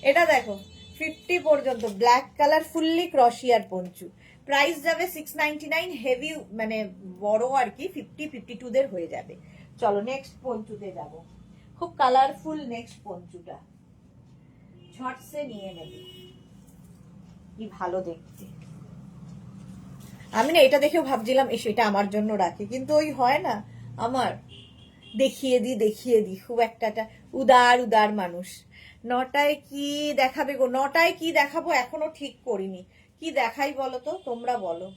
এটা দেখো 50 পর্যন্ত, black colour, fully crochet poncho. Price যাবে 699, হেভি মানে বড় আর কি, 50, 52 দের হয়ে যাবে। চলো নেক্সট পঞ্চুতে যাব, খুব কালারফুল নেক্সট পঞ্চুটা, ঝটসে নিয়ে নেবে, কি ভালো দেখতে। আমি না এটা দেখেও ভাবছিলাম এসে এটা আমার জন্য রাখি, কিন্তু ওই হয় না আমার, দেখিয়ে দি, খুব একটা উদার উদার মানুষ। 9টায় কি দেখাবে গো? 9টায় কি দেখাবো এখনো ঠিক করিনি, কি দেখাই বলো তো, তোমরা বলো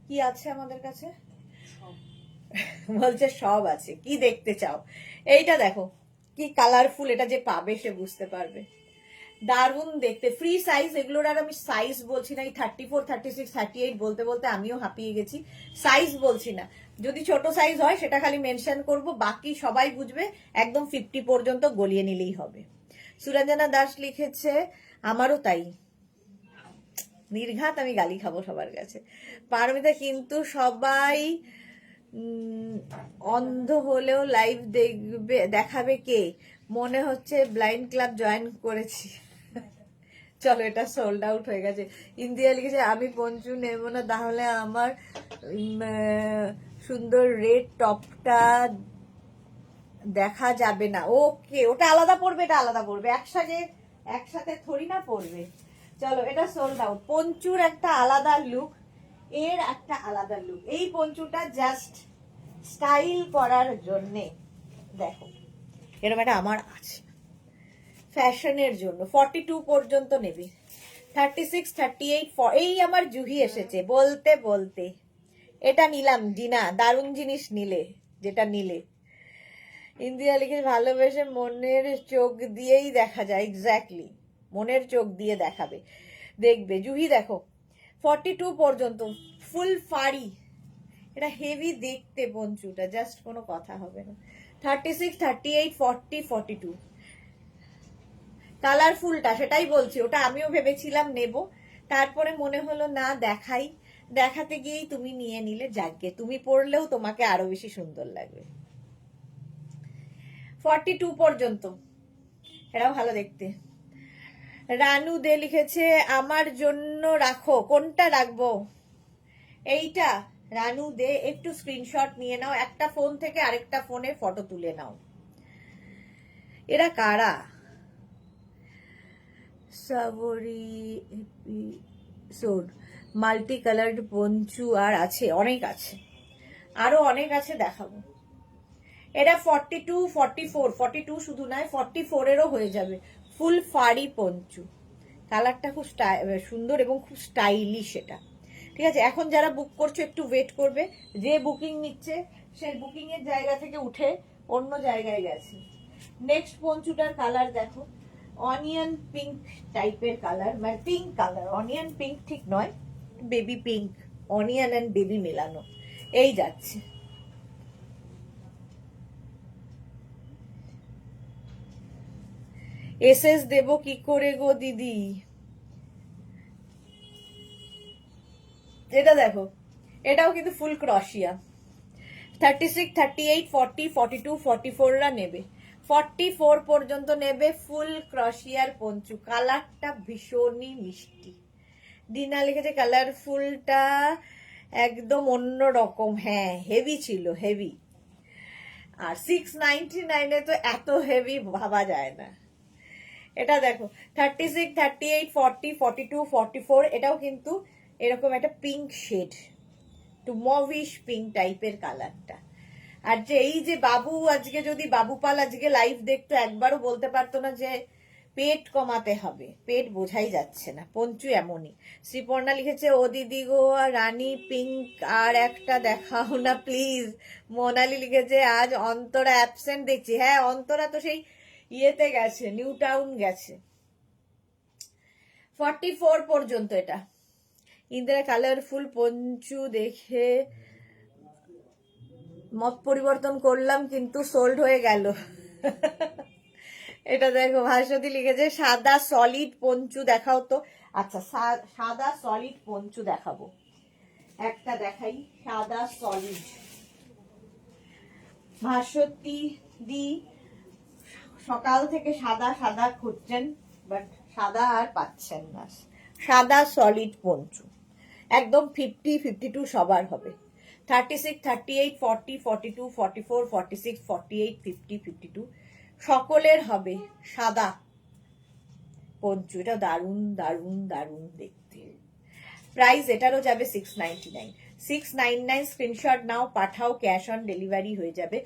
কি আছে আমাদের কাছে। বলছে সব আছে, কি দেখতে চাও? এইটা দেখো কি কালারফুল, এটা যে পাবে সে বুঝতে পারবে, দারুণ দেখতে। ফ্রি সাইজ এগুলোর, আর আমি সাইজ বলছি না, এই 34, 36, 38 বলতে বলতে আমিও হাঁপিয়ে গেছি, সাইজ বলছি না। যদি ছোট সাইজ হয় সেটা খালি মেনশন করব, বাকি সবাই বুঝবে, একদম 50 পর্যন্ত গলিয়ে নিলেই হবে। সুরঞ্জনা দাস লিখেছে আমারও তাই, নির্ঘাত আমি গালি খাবো সবার কাছে। পারমিতা, কিন্তু সবাই অন্ধ হলেও লাইভ দেখাবে কে? মনে হচ্ছে ব্লাইন্ড ক্লাব জয়েন করেছি। চলো, এটা সোল্ড আউট হয়ে গেছে। ইন্দিয়া লিখেছে আমি পঞ্চু নেব না, তাহলে আমার সুন্দর রেড টপটা দেখা যাবে না। ওকে, ওটা আলাদা পড়বে, এটা আলাদা পড়বে, একসাথে থরি না পড়বে। চলো, এটা সোল্ড আউট। পঞ্চুর একটা আলাদা লুক, এর একটা আলাদা লুক। এই পঞ্চুটা জাস্ট স্টাইল করার জন্যে, দেখো এরকম একটা আমার আছে, ফ্যাশনের জন্য। 42 পর্যন্ত নেবে, 36, 38, এই আমার জুহি এসেছে বলতে বলতে। এটা নিলাম ডিনা, দারুণ জিনিস নিলে, যেটা নিলে। ইন্দিরা লিখে ভালোবেসে মনের চোখ দিয়েই দেখা যায়, এক্স্যাক্টলি মনের চোখ দিয়ে দেখাবে, দেখবে। জুহি দেখো 42 পর্যন্ত, ফুল ফাড়ি, এটা হেভি দেখতে পঞ্চুটা, জাস্ট কোনো কথা হবে না। 36, 38, 40, 42 কালারফুলটা, সেটাই বলছি, ওটা আমিও ভেবেছিলাম নেব, তারপরে মনে হলো না দেখাই, দেখাতে গিয়েই তুমি নিয়ে নিলে, যাকে তুমি পরলেও তোমাকে আরো বেশি সুন্দর লাগবে। 42 পর্যন্ত, এটাও ভালো দেখতে। রানু দে লিখেছে আমার জন্য রাখো, কোনটা রাখবো? এইটা রানু দে, একটু স্ক্রিনশট নিয়ে নাও, একটা ফোন থেকে আরেকটা ফোনে ফটো তুলে নাও। এরা কারা? সাবরি এপিসোড, মাল্টি কালার্ড পঞ্চু আর আছে, অনেক আছে, আরো অনেক আছে, দেখাবো। এটা 42, 44, 42 শুধু নয় 44-এরও হয়ে যাবে। ফুল ফাড়ি পঞ্চু, কালারটা খুব সুন্দর এবং খুব স্টাইলিশ এটা। ঠিক আছে, এখন যারা বুক করছো একটু ওয়েট করবে, যে বুকিং নিচ্ছে সে বুকিং এর জায়গা থেকে উঠে অন্য জায়গায় গেছে। নেক্সট পঞ্চুটার কালার দেখো, অনিয়ন পিঙ্ক টাইপের কালার, মানে পিঙ্ক কালার, অনিয়ন পিঙ্ক ঠিক নয়, baby pink, onion and baby মেলানো, এই যাচ্ছে। এসএস দেব কি করে গো দিদি? এটা দেখো, এটাও কিন্তু ফুল ক্রশিয়া। 36, 38, 40, 42, 44রা নেবে, 44 পর্যন্ত নেবে। ফুল ক্রশিয়ার পঞ্চু, কালারটা ভীষণই মিষ্টি। ডিনা লিখেছে কালারফুলটা একদম অন্য রকম, হ্যাঁ হেভি ছিল, হেভি। আর 699 তো এত হেভি ভাবা যায় না। এটা দেখো 36, 38, 40, 42, 44, এটাও কিন্তু এরকম একটা pink shade, to mauvish pink টাইপের কালারটা। আর যে এই যে বাবু, আজকে যদি বাবু পাল আজকে লাইভ দেখতো একবারও বলতে পারতো না যে পেট কমাতে হবে, পেট বোঝাই যাচ্ছে না। পঞ্চু এমনই। শ্রীপর্ণা লিখেছে ও দিদি গো রানী পিঙ্ক আর একটা দেখাও না প্লিজ। মোনালি লিখেছে আজ অন্তরা অ্যাবসেন্ট দেখছি, হ্যাঁ অন্তরা তো সেই ইয়েতে গেছে, নিউ টাউন গেছে। 44 পর্যন্ত এটা। ইন্দিরা কালারফুল পঞ্চু দেখে মত পরিবর্তন করলাম কিন্তু সোল্ড হয়ে গেল। এটা দেখো, ভাস্বতী লিখেছে সাদা সলিড পঞ্চু দেখাও তো। আচ্ছা, সাদা সলিড পঞ্চু দেখাবো, একটা দেখাই সাদা সলিড। ভাস্বতী দি সকাল থেকে সাদা সাদা খুঁজছেন, বাট সাদা আর পাচ্ছেন না। সাদা সলিড পঞ্চু একদম 50, 52 সবার হবে। 36, 38, 40, 42, 44, 46, 48, 50, 52 সকলের হবে সাদা পঞ্চু। এটা দারুন দারুন দারুন দেখতে। প্রাইস এটারও যাবে 699। 699 স্ক্রিনশট নাও, পাঠাও, ক্যাশ অন ডেলিভারি হয়ে যাবে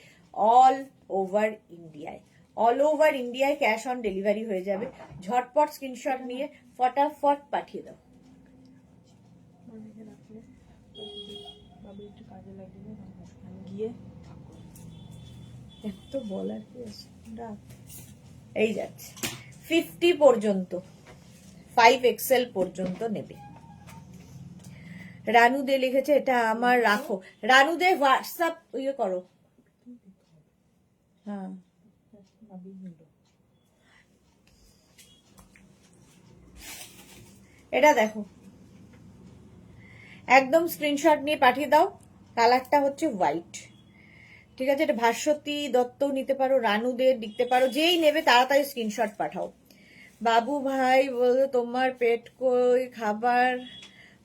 অল ওভার ইন্ডিয়ায়। অল ওভার ইন্ডিয়ায় ক্যাশ অন ডেলিভারি হয়ে যাবে। ঝটপট স্ক্রিনশট নিয়ে ফটাফট পাঠিয়ে দাও। তো বলার কি আছে, এই যাচ্ছে 50 পর্যন্ত, 5XL পর্যন্ত নেবে। রানু দে লিখেছে এটা আমার রাখো। রানু দে হোয়াটসঅ্যাপ ইয়ে করো, হ্যাঁ এটা দেখো, একদম স্ক্রিনশট নিয়ে পাঠিয়ে দাও। কালারটা হচ্ছে হোয়াইট। ঠিক আছে, এটা ভাস্বতী দত্তও নিতে পারো, রানুদের লিখতে পারো, যেই নেবে তাড়াতাড়ি স্ক্রিনশট পাঠাও। বাবু ভাই বলো তোমার পেট কই, খাবার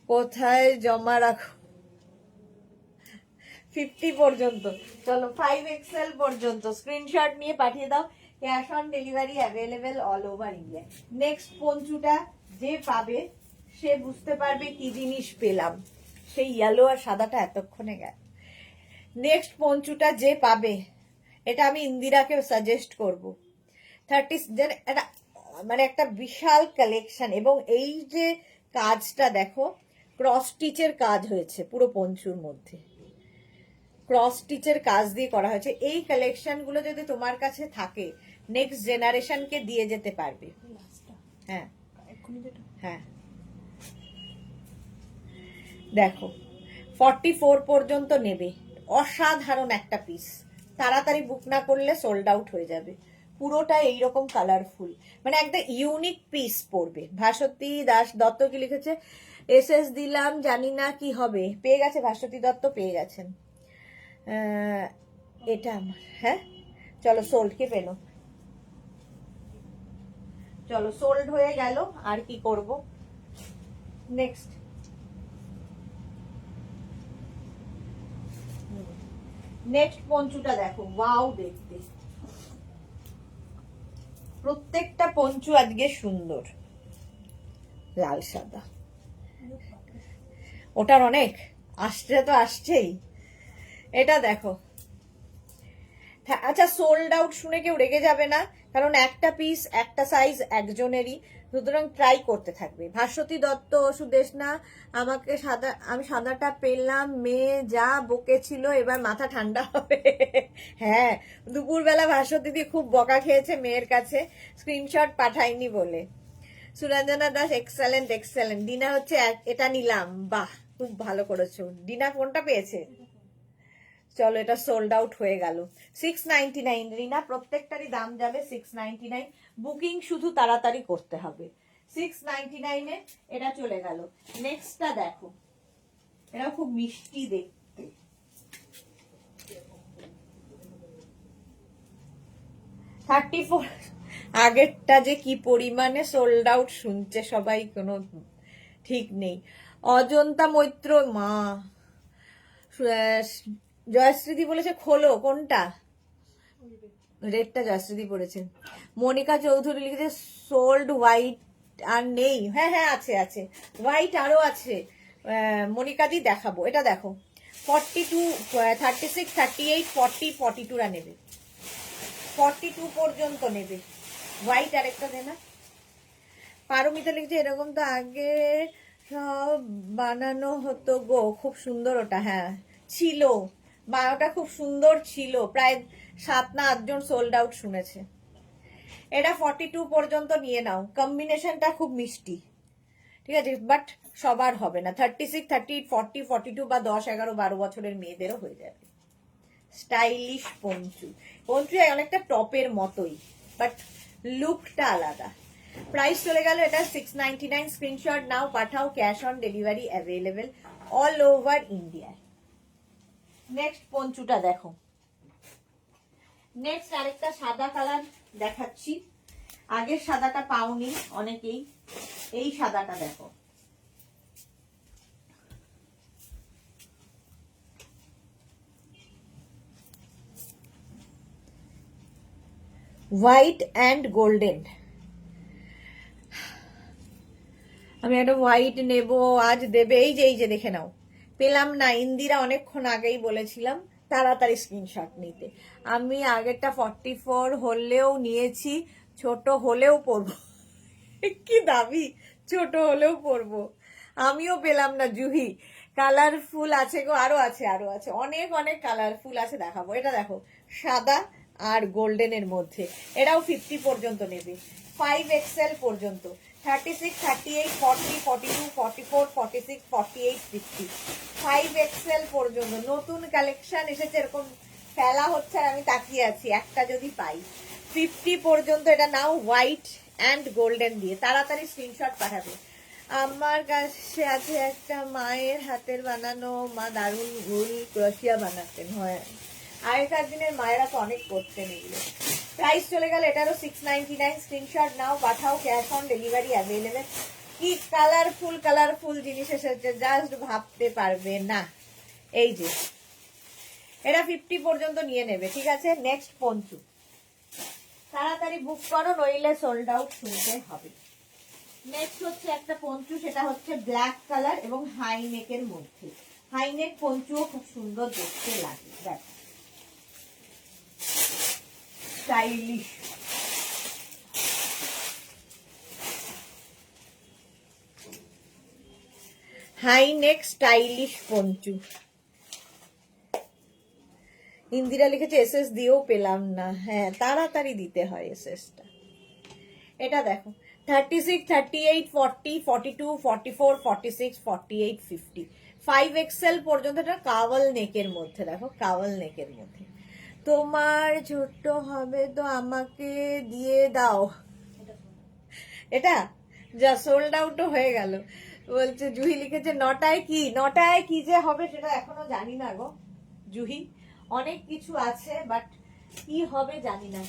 কোথায় জমা রাখো। 50 পর্যন্ত, চলো 5XL পর্যন্ত স্ক্রিনশট নিয়ে পাঠিয়ে দাও। Cash on delivery available all over India. Next পঞ্চুটা যে পাবে সে বুঝতে পারবে কি জিনিস পেলাম, সেই ইয়েলো আর সাদাটা এতক্ষণে গেল। নেক্সট পঞ্চুটা যে পাবে, এটা আমি ইন্দিরাকে সাজেস্ট করব। 30 এটা মানে একটা বিশাল কালেকশন, এবং এই যে কাজটা দেখো, ক্রস স্টিচের কাজ হয়েছে পুরো পঞ্চুর মধ্যে, ক্রস স্টিচের কাজ দিয়ে করা হয়েছে। এই কালেকশন গুলো যদি তোমার কাছে থাকে নেক্সট জেনারেশনকে দিয়ে যেতে পারবে। হ্যাঁ হ্যাঁ দেখো 44 পর্যন্ত নেবে, অসাধারণ একটা পিস। তাড়াতাড়ি বুক না করলে সোল্ড আউট হয়ে যাবে। পুরোটা এইরকম কালারফুল, মানে একটা ইউনিক পিস পড়বে। ভাস্বতী দাস দত্ত কি লিখেছে এসএস দিলাম জানি না কি হবে, পেয়ে গেছে ভাস্বতী দত্ত, পেয়ে গেছেন। এটা আমার, হ্যাঁ চলো সোল্ড কে পেলো, চলো সোল্ড হয়ে গেল, আর কি করব। নেক্সট নেক্সট পঞ্চুটা দেখো, ওয়াও দেখতে, প্রত্যেকটা পঞ্চু আজকে সুন্দর, লাল সাদা। ওটার অনেক আসছে তো আসছেই। এটা দেখো, আচ্ছা সোল্ড আউট শুনে কেউ রেগে যাবে না, কারণ একটা পিস একটা সাইজ একজনেরই, সুতরাং ট্রাই করতে থাকবে। ভাস্বতী দত্ত, সুদেশনা, আমাকে সাদা, আমি সাদাটা পেলাম, মেয়ে যা বকেছিল এবার মাথা ঠান্ডা হবে। হ্যাঁ, দুপুরবেলা ভাস্বতী দিয়ে খুব বকা খেয়েছে মেয়ের কাছে, স্ক্রিনশট পাঠাইনি বলে। Suranjana Das, excellent excellent. Dinner হচ্ছে এটা নিলাম, বাহ খুব ভালো করেছো। ডিনা কোনটা পেয়েছে? চলো, এটা সোল্ড আউট হয়ে গেল। 699 রিনা, প্রত্যেকটারই দাম যাবে 699। বুকিং শুধু তাড়াতাড়ি করতে হবে। 699 এ এটা চলে গেল। নেক্সটটা দেখো, এটা খুব মিষ্টি দেখতে, 34। আগেরটা যে কি পরিমাণে সোল্ড আউট শুনছে সবাই, কোনো ঠিক নেই। অজন্তা মৈত্র, মা জয়শ্রীদি বলেছে খোলো, কোনটা? রেডটা জয়শ্রীদি পড়েছে। মনিকা চৌধুরী লিখেছে সোল্ড হোয়াইট আর নেই। হ্যাঁ হ্যাঁ আছে আছে, হোয়াইট আরো আছে। মনিকা দি দেখাবো। এটা দেখো, 42, 36, 38, 40, 42 নেবে, 42 পর্যন্ত নেবে। হোয়াইট আরেকটা দেনা। পারমিতা লিখছে এরকম তো আগে সব বানানো হতো গো, খুব সুন্দর ওটা। হ্যাঁ ছিল, বা ওটা খুব সুন্দর ছিল, প্রায় 7 না 8 জন সোল্ড আউট শুনেছে। এটা 42 পর্যন্ত নিয়ে নাও, কম্বিনেশনটা খুব মিষ্টি, ঠিক আছে, বাট সবার হবে না। 36, 38, 40, 42 বা 10, 11, 12 বছরের মেয়েদেরও হয়ে যাবে। স্টাইলিশ পঞ্চু, পঞ্চু অনেকটা টপের মতোই, বাট লুকটা আলাদা। প্রাইস চলে গেল এটা 699। স্ক্রিনশট নাও, পাঠাও, cash on delivery available all over India. Next পঞ্চুটা দেখো। নেক্সট আরেকটা সাদা কালার দেখাচ্ছি, আগের সাদাটা পাওনি অনেকেই, এই সাদাটা দেখো। White and golden. আমি একটা হোয়াইট নেব, আজ দেবে। এই যে দেখে নাও, পেলাম না। ইন্দিরা অনেকক্ষণ আগেই বলেছিলাম তাড়াতাড়ি স্ক্রিনশট নিতে। আমি আগেরটা 44 হলেও নিয়েছি, ছোট হলেও পরবো। কি দাবি, ছোট হলেও পরবো। আমিও পেলাম না জুহি। কালারফুল আছে গো, আরো আছে আরো আছে, অনেক অনেক কালারফুল আছে, দেখাবো। এটা দেখো, সাদা আর গোল্ডেনের মধ্যে, এটাও 50 পর্যন্ত নেবে, 5XL পর্যন্ত, 36, 38, 40, 42, 44, 46, 48, 50, 5XL পর্যন্ত। নতুন কালেকশন এসেছে, এরকম ফেলা হচ্ছে আর আমি তাকিয়ে আছি একটা যদি পাই। 50 পর্যন্ত এটা নাও, হোয়াইট অ্যান্ড গোল্ডেন দিয়ে। তাড়াতাড়ি স্ক্রিনশট পাঠাবে। আমার কাছে আছে একটা মায়ের হাতের বানানো, মা দারুণ ঘুল ক্রোশিয়া বানাতেন। হয়, আগেকার দিনের মায়েরা তো অনেক করতেন এগুলো। প্রাইস চলে গেল এটারও 699। স্ক্রিনশট নাও, পাঠাও, ক্যাশ অন ডেলিভারি অ্যাভেলেবেল। কি কালারফুল কালারফুল জিনিস এসেছে, জাস্ট ভাবতে পারবে না। এই যে এটা 50 পর্যন্ত নিয়ে নেবে, ঠিক আছে। নেক্সট পঞ্চু, তাড়াতাড়ি বুক করো, নইলে সোল্ড আউট শুনতে হবে। নেক্সট হচ্ছে একটা পঞ্চু, সেটা হচ্ছে ব্ল্যাক কালার এবং হাই নেকের মধ্যে। হাই নেক পঞ্চুও খুব সুন্দর দেখতে লাগে, দেখো stylish. High neck stylish poncho. Indira লিখেছে এসএস দিয়েও পেলাম না। হ্যাঁ, তাড়াতাড়ি দিতে হয় এসএসটা। এটা দেখো, 36, 38, 40, 42, 44, 46, 48, 50, 5XL পর্যন্ত। এটা কাওয়াল নেকের মধ্যে, দেখো কাওয়াল নেকের মধ্যে। তোমার ছোট্ট হবে তো আমাকে দিয়ে দাও। এটা যা সোল্ড আউটও হয়ে গেল। বলছে জুহি লিখেছে 9টায় কি, 9টায় কি যে হবে সেটা এখনো জানি না গো জুহি, অনেক কিছু আছে বাট কি হবে জানি না।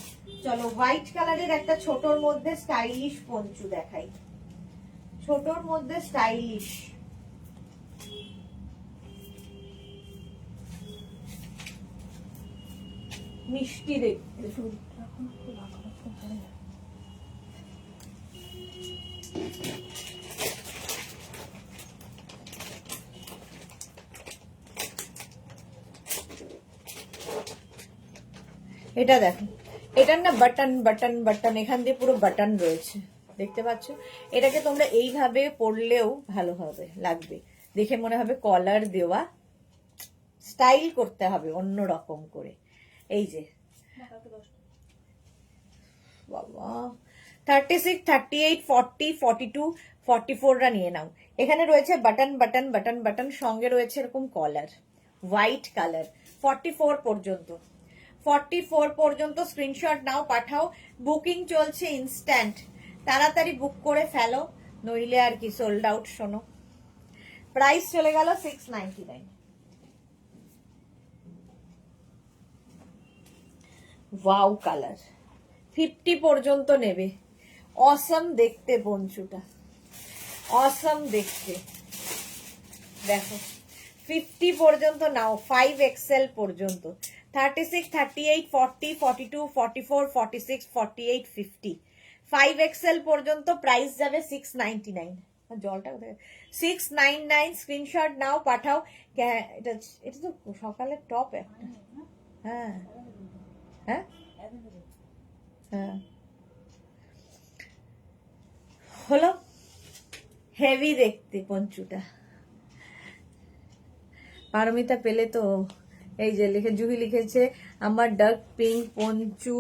চলো, হোয়াইট কালারের একটা ছোটর মধ্যে স্টাইলিশ পঞ্চু দেখাই, ছোটর মধ্যে স্টাইলিশ। মিষ্টি দেখতে। এটা দেখো, এটার না বাটন বাটন বাটন, এখান দিয়ে পুরো বাটন রয়েছে, দেখতে পাচ্ছ? এটাকে তোমরা এইভাবে পরলেও ভালো হবে, লাগবে, দেখে মনে হবে কলার দেওয়া, স্টাইল করতে হবে অন্য রকম করে। এই যে বাবা, 36, 38, 40, 42, 44রা নিয়ে নাও। এখানে রয়েছে বাটন বাটন বাটন বাটন, সঙ্গে রয়েছে এরকম কলার, হোয়াইট কালার। 44 পর্যন্ত, 44 পর্যন্ত স্ক্রিনশট নাও, পাঠাও। বুকিং চলছে ইনস্ট্যান্ট, তাড়াতাড়ি বুক করে ফেলো, নইলে আর কি সোল্ড আউট। শোনো, প্রাইস চলে গেল 699। ওয়াও কালার, 50 পর্যন্ত নেবে। অসম দেখতে পঞ্চুটা, অসম দেখতে, দেখো 50 পর্যন্ত নাও, 5XL পর্যন্ত, 36, 38, 40, 42, 44, 46, 48, 50, 5XL পর্যন্ত প্রাইস যাবে 699। জলটা কোথায়? 699। স্ক্রিনশট নাও, পাঠাও। এটা এটা তো সকালের টপ একটা। হ্যাঁ হ্যাঁ হ্যাঁ, হলো হেভি দেখতে পঞ্চুটা। পারমিতা পেলে তো, এই যে লিখে, জুহি লিখেছে আমার ডার্ক পিঙ্ক পঞ্চু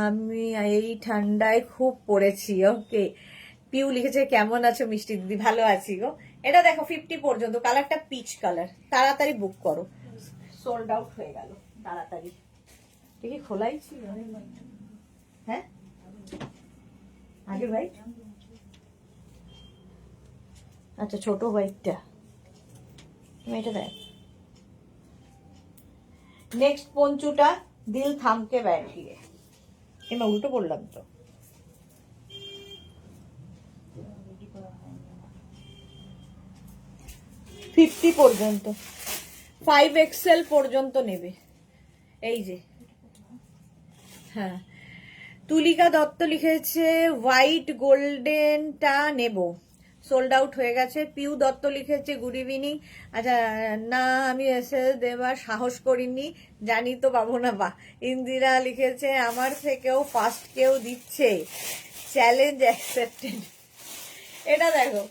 আমি এই ঠান্ডায় খুব পড়েছি। ওকে, পিউ লিখেছে কেমন আছো মিষ্টি দিদি? ভালো আছি গো। এটা দেখো 50 পর্যন্ত, কালারটা পিচ কালার, তাড়াতাড়ি বুক করো, সোল্ড আউট হয়ে গেল তাড়াতাড়ি। দেখি খোলাই ছিল, হ্যাঁ আগের হোয়াইট, আচ্ছা ছোট হোয়াইটটা, এটা দেখ। নেক্সট পঞ্চুটা দিল থামকে बैठिए, এমা উল্টো বললাম তো। ফিফটি পর্যন্ত, 5XL পর্যন্ত নেবে। এই যে, হ্যাঁ তুলিকা দত্ত লিখেছে হোয়াইট গোল্ডেনটা নেব, সোল্ড আউট হয়ে গেছে। পিউ দত্ত লিখেছে গুড ইভিনিং। আচ্ছা না, আমি এসে দেবার সাহস করিনি, জানি তো পাবো না। বা ইন্দিরা লিখেছে আমার থেকেও ফার্স্ট কেউ দিচ্ছে, চ্যালেঞ্জ অ্যাকসেপ্টেড। এটা দেখো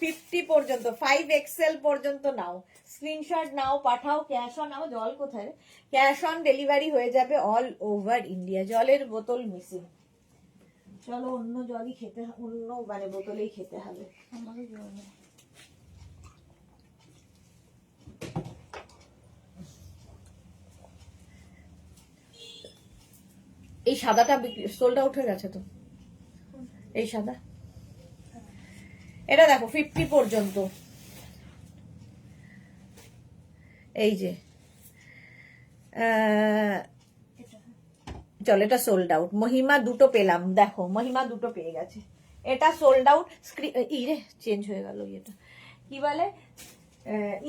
50 পর্যন্ত, 5XL পর্যন্ত নাও, স্ক্রিনশট নাও, পাঠাও। ক্যাশ অন, আমার জল কোথায়? ক্যাশ অন ডেলিভারি হয়ে যাবে অল ওভার ইন্ডিয়া। জলের বোতল মিসিং, চলো অন্য জলই খেতে, অন্য মানে বোতলেই খেতে হবে। এই সাদাটা সোল্ড আউট হয়ে গেছে তো, এই সাদা। এটা দেখো 50 পর্যন্ত, এই যে চল, এটা সোল্ড আউট। মহিমা দুটো পেলাম, দেখো মহিমা দুটো পেয়ে গেছে, এটা সোল্ড আউট। ইরে চেঞ্জ হয়ে গেল, এটা কি বলে,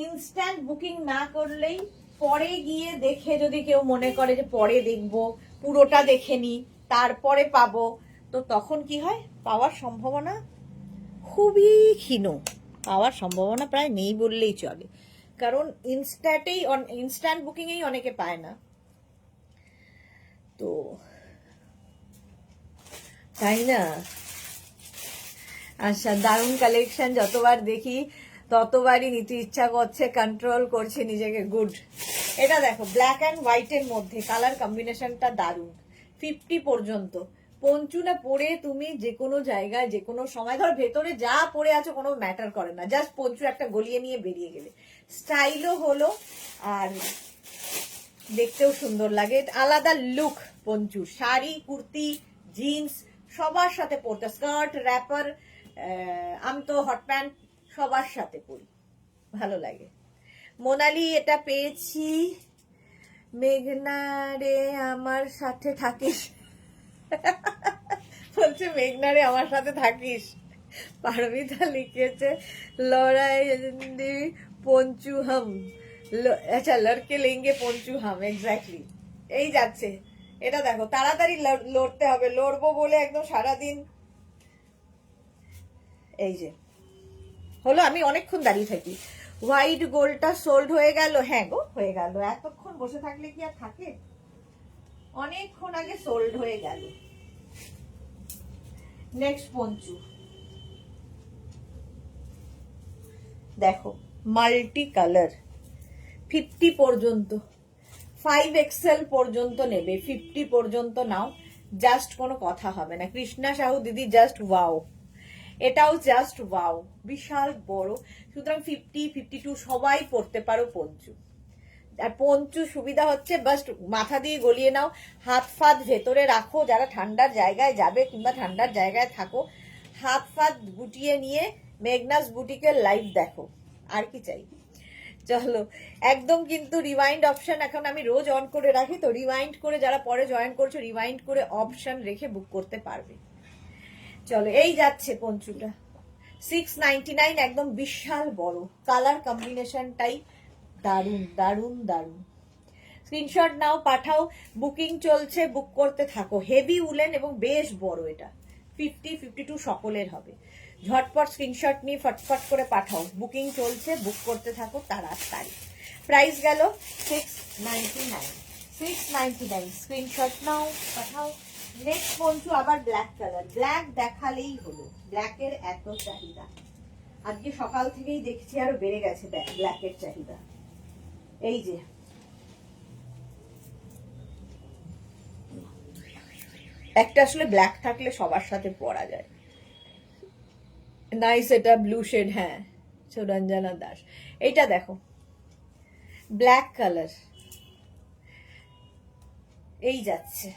ইনস্ট্যান্ট বুকিং না করলেই পরে গিয়ে দেখে, যদি কেউ মনে করে যে পরে দেখবো, পুরোটা দেখে নি তারপরে পাবো, তো তখন কি হয়, পাওয়ার সম্ভাবনা খুবই ক্ষীণ, পাওয়ার সম্ভাবনা প্রায় নেই বললেই চলে। কারণ ইনস্ট্যান্ট বুকিংয়েই অনেকে পায় না, তো তাই না। আচ্ছা, দারুণ কালেকশন, যতবার দেখি ততবারই নিতে ইচ্ছা করছে, কন্ট্রোল করছে নিজেকে। গুড। এটা দেখো ব্ল্যাক অ্যান্ড হোয়াইটের মধ্যে, কালার কম্বিনেশনটা দারুণ। 50 পর্যন্ত পঞ্চু না পরে তুমি যে কোনো জায়গায় যে কোনো সময়, ধর ভেতরে যা পরে আছো কোনো ম্যাটার করে না, জাস্ট পঞ্চু একটা গলিয়ে নিয়ে বেরিয়ে গেলে স্টাইলও হলো আর দেখতেও সুন্দর লাগে। আলাদা লুক পঞ্চু, শাড়ি কুর্তি জিন্স সবার সাথে পরতে, স্কার্ট র্যাপার, আমি তো হট প্যান্ট সবার সাথে পরি, ভালো লাগে। মোনালি এটা পেয়েছি, মেঘনা রে আমার সাথে থাকিস, বলছে মেঘনা রে আমার সাথে থাকিস। পারমিতা লিখেছে লড়াই পঞ্চু হাম, আচ্ছা লড়কে লেঙ্গে পঞ্চু হাম, এক্স্যাক্টলি। এই যাচ্ছে, এটা দেখো তাড়াতাড়ি লড়তে হবে, লড়বো বলে একদম সারাদিন। এই যে হলো, আমি অনেকক্ষণ দাঁড়িয়ে থাকি। হোয়াইট গোল্ডটা সোল্ড হয়ে গেল, হ্যাঁ গো হয়ে গেল, এতক্ষণ বসে থাকলে কি আর থাকে, অনেকক্ষণ আগে সোল্ড হয়ে গেল। নেক্সট পঞ্চু দেখো, মাল্টি কালার, 50 পর্যন্ত, 5XL পর্যন্ত নেবে, 50 পর্যন্ত নাও, জাস্ট কোনো কথা হবে না। কৃষ্ণা সাহু দিদি জাস্ট ওয়াও, এটাও জাস্ট ওয়াও, বিশাল বড়। সুতরাং 50, 52 সবাই পড়তে পারো পঞ্চু। আর পঞ্চু সুবিধা হচ্ছে বাস মাথা দিয়ে গলিয়ে নাও, হাত ফাত ভেতরে রাখো, যারা ঠান্ডার জায়গায় যাবে কিংবা ঠান্ডার জায়গায় থাকো, হাত ফাত গুটিয়ে নিয়ে মেঘনাস বুটিকের লাইভ দেখো, আর কি চাই। চলো একদম কিন্তু রিওয়াইন্ড অপশন এখন আমি রোজ অন করে রাখি, তো রিওয়াইন্ড করে যারা পরে জয়েন করছো রিওয়াইন্ড করে অপশন রেখে বুক করতে পারবে। চলো এই যাচ্ছে পঞ্চুটা, 699, একদম বিশাল বড়, কালার কম্বিনেশনটাই দারুন দারুন দারুন। স্ক্রিনশট নাও, পাঠাও, বুকিং চলছে, বুক করতে থাকো। হেভি উলেন এবং বেশ বড়, এটা 50, 52 সকলের হবে। ঝটপট স্ক্রিনশট নিয়ে ফটফট করে পাঠাও, বুকিং চলছে, বুক করতে থাকো তাড়াতাড়ি। প্রাইস গেল 699, 699, স্ক্রিনশট নাও, পাঠাও। নেক্সট পঞ্চু আবার ব্ল্যাক কালার, ব্ল্যাক দেখালেই হলো, ব্ল্যাকের এত চাহিদা, আজকে সকাল থেকেই দেখছি আরো বেড়ে গেছে ব্ল্যাকের চাহিদা। এই যে একটা আসলে ব্ল্যাক থাকলে সবার সাথে পরা যায়, নাইস, এটা ব্লু শেড, হ্যাঁ সুরঞ্জনা দাস। এইটা দেখো ব্ল্যাক কালার, এই যাচ্ছে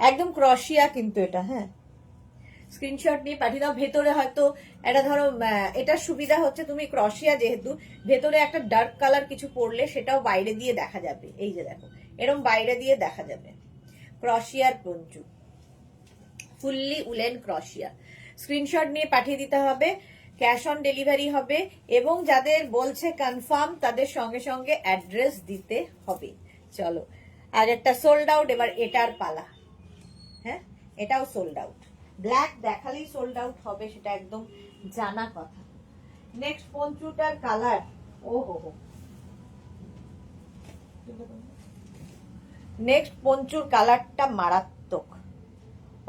একদম ক্রশিয়া কিন্তু এটা, হ্যাঁ স্ক্রিনশট নিয়ে পাঠিয়ে দাও। ভেতরে হয়তো এটা ধরো, এটার সুবিধা হচ্ছে তুমি ক্রশিয়া যেহেতু, ভেতরে একটা ডার্ক কালার কিছু পরলে সেটাও বাইরে দিয়ে দেখা যাবে। এই যে দেখো এরকম বাইরে দিয়ে দেখা যাবে, ক্রশিয়ার পঞ্চু, ফুললি উলেন ক্রশিয়া। স্ক্রিনশট নিয়ে পাঠিয়ে দিতে হবে, ক্যাশ অন ডেলিভারি হবে, এবং যাদের বলছে কনফার্ম তাদের সঙ্গে সঙ্গে অ্যাড্রেস দিতে হবে। চলো আর একটা সোল্ড আউট, এবার এটার পালা, হ্যাঁ এটাও সোল্ড আউট, ব্ল্যাক দেখালেই সোল্ড আউট হবে, সেটা একদম জানা কথা। নেক্সট পঞ্চুটার কালার, ও হো, নেক্সট পঞ্চুর কালারটা মারাত্মক,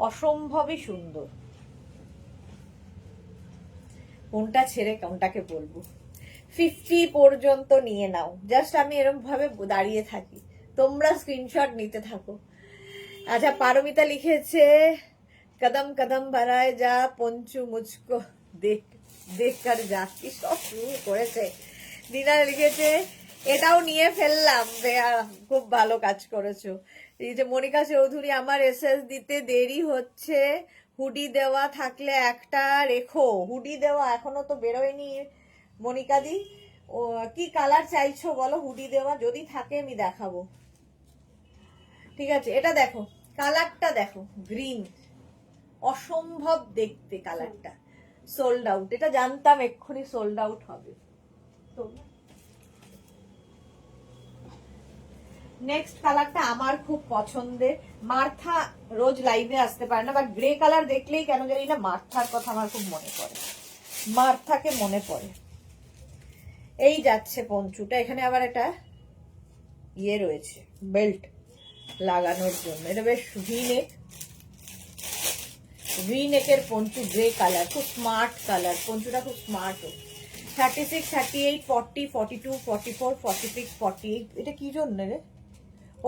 অসম্ভবই সুন্দর। কোনটা ছেড়ে কোনটাকে বলবো, 50 পর্যন্ত নিয়ে নাও, জাস্ট আমি এরকম ভাবে দাঁড়িয়ে থাকি, তোমরা স্ক্রিনশট নিতে থাকো। আচ্ছা পারমিতা লিখেছে কদম কদম ভরায় যা পঞ্চু মুঝকো দেখ দেখ কর যা, কি সব শুরু করেছে। দিনা লিখেছে এটাও নিয়ে ফেললাম, খুব ভালো কাজ করেছো। এই যে মনিকা চৌধুরী, আমার এসএস দিতে দেরি হচ্ছে, হুডি দেওয়া থাকলে একটা রেখো। হুডি দেওয়া এখনো তো বেরোয়নি মনিকা দি, ও কি কালার চাইছো বলো, হুডি দেওয়া যদি থাকে আমি দেখাবো। ঠিক আছে এটা দেখো, কালারটা দেখো, গ্রিন, অসম্ভব দেখতে কালারটা, সোল্ড আউট, এটা জানতাম এক্ষুনি সোল্ড আউট হবে। তো নেক্সট কালারটা আমার খুব পছন্দের, মার্থা রোজ লাইভে আসতে পারে না, বাট গ্রে কালার দেখলেই কেন জানি না মার্থার কথা আমার খুব মনে পড়ে, মার্থাকে মনে পড়ে। এই যাচ্ছে পঞ্চুটা, এখানে আবার একটা ইয়ে রয়েছে বেল্ট লাগানোর জন্য, এটা বেশ ভিনেক, ভিনেকের পঞ্চু, গ্রে কালার, খুব স্মার্ট কালার, পঞ্চুটা খুব স্মার্ট। 36, 38, 40, 42, 44, 46, 48, এটা কি জন্য রে,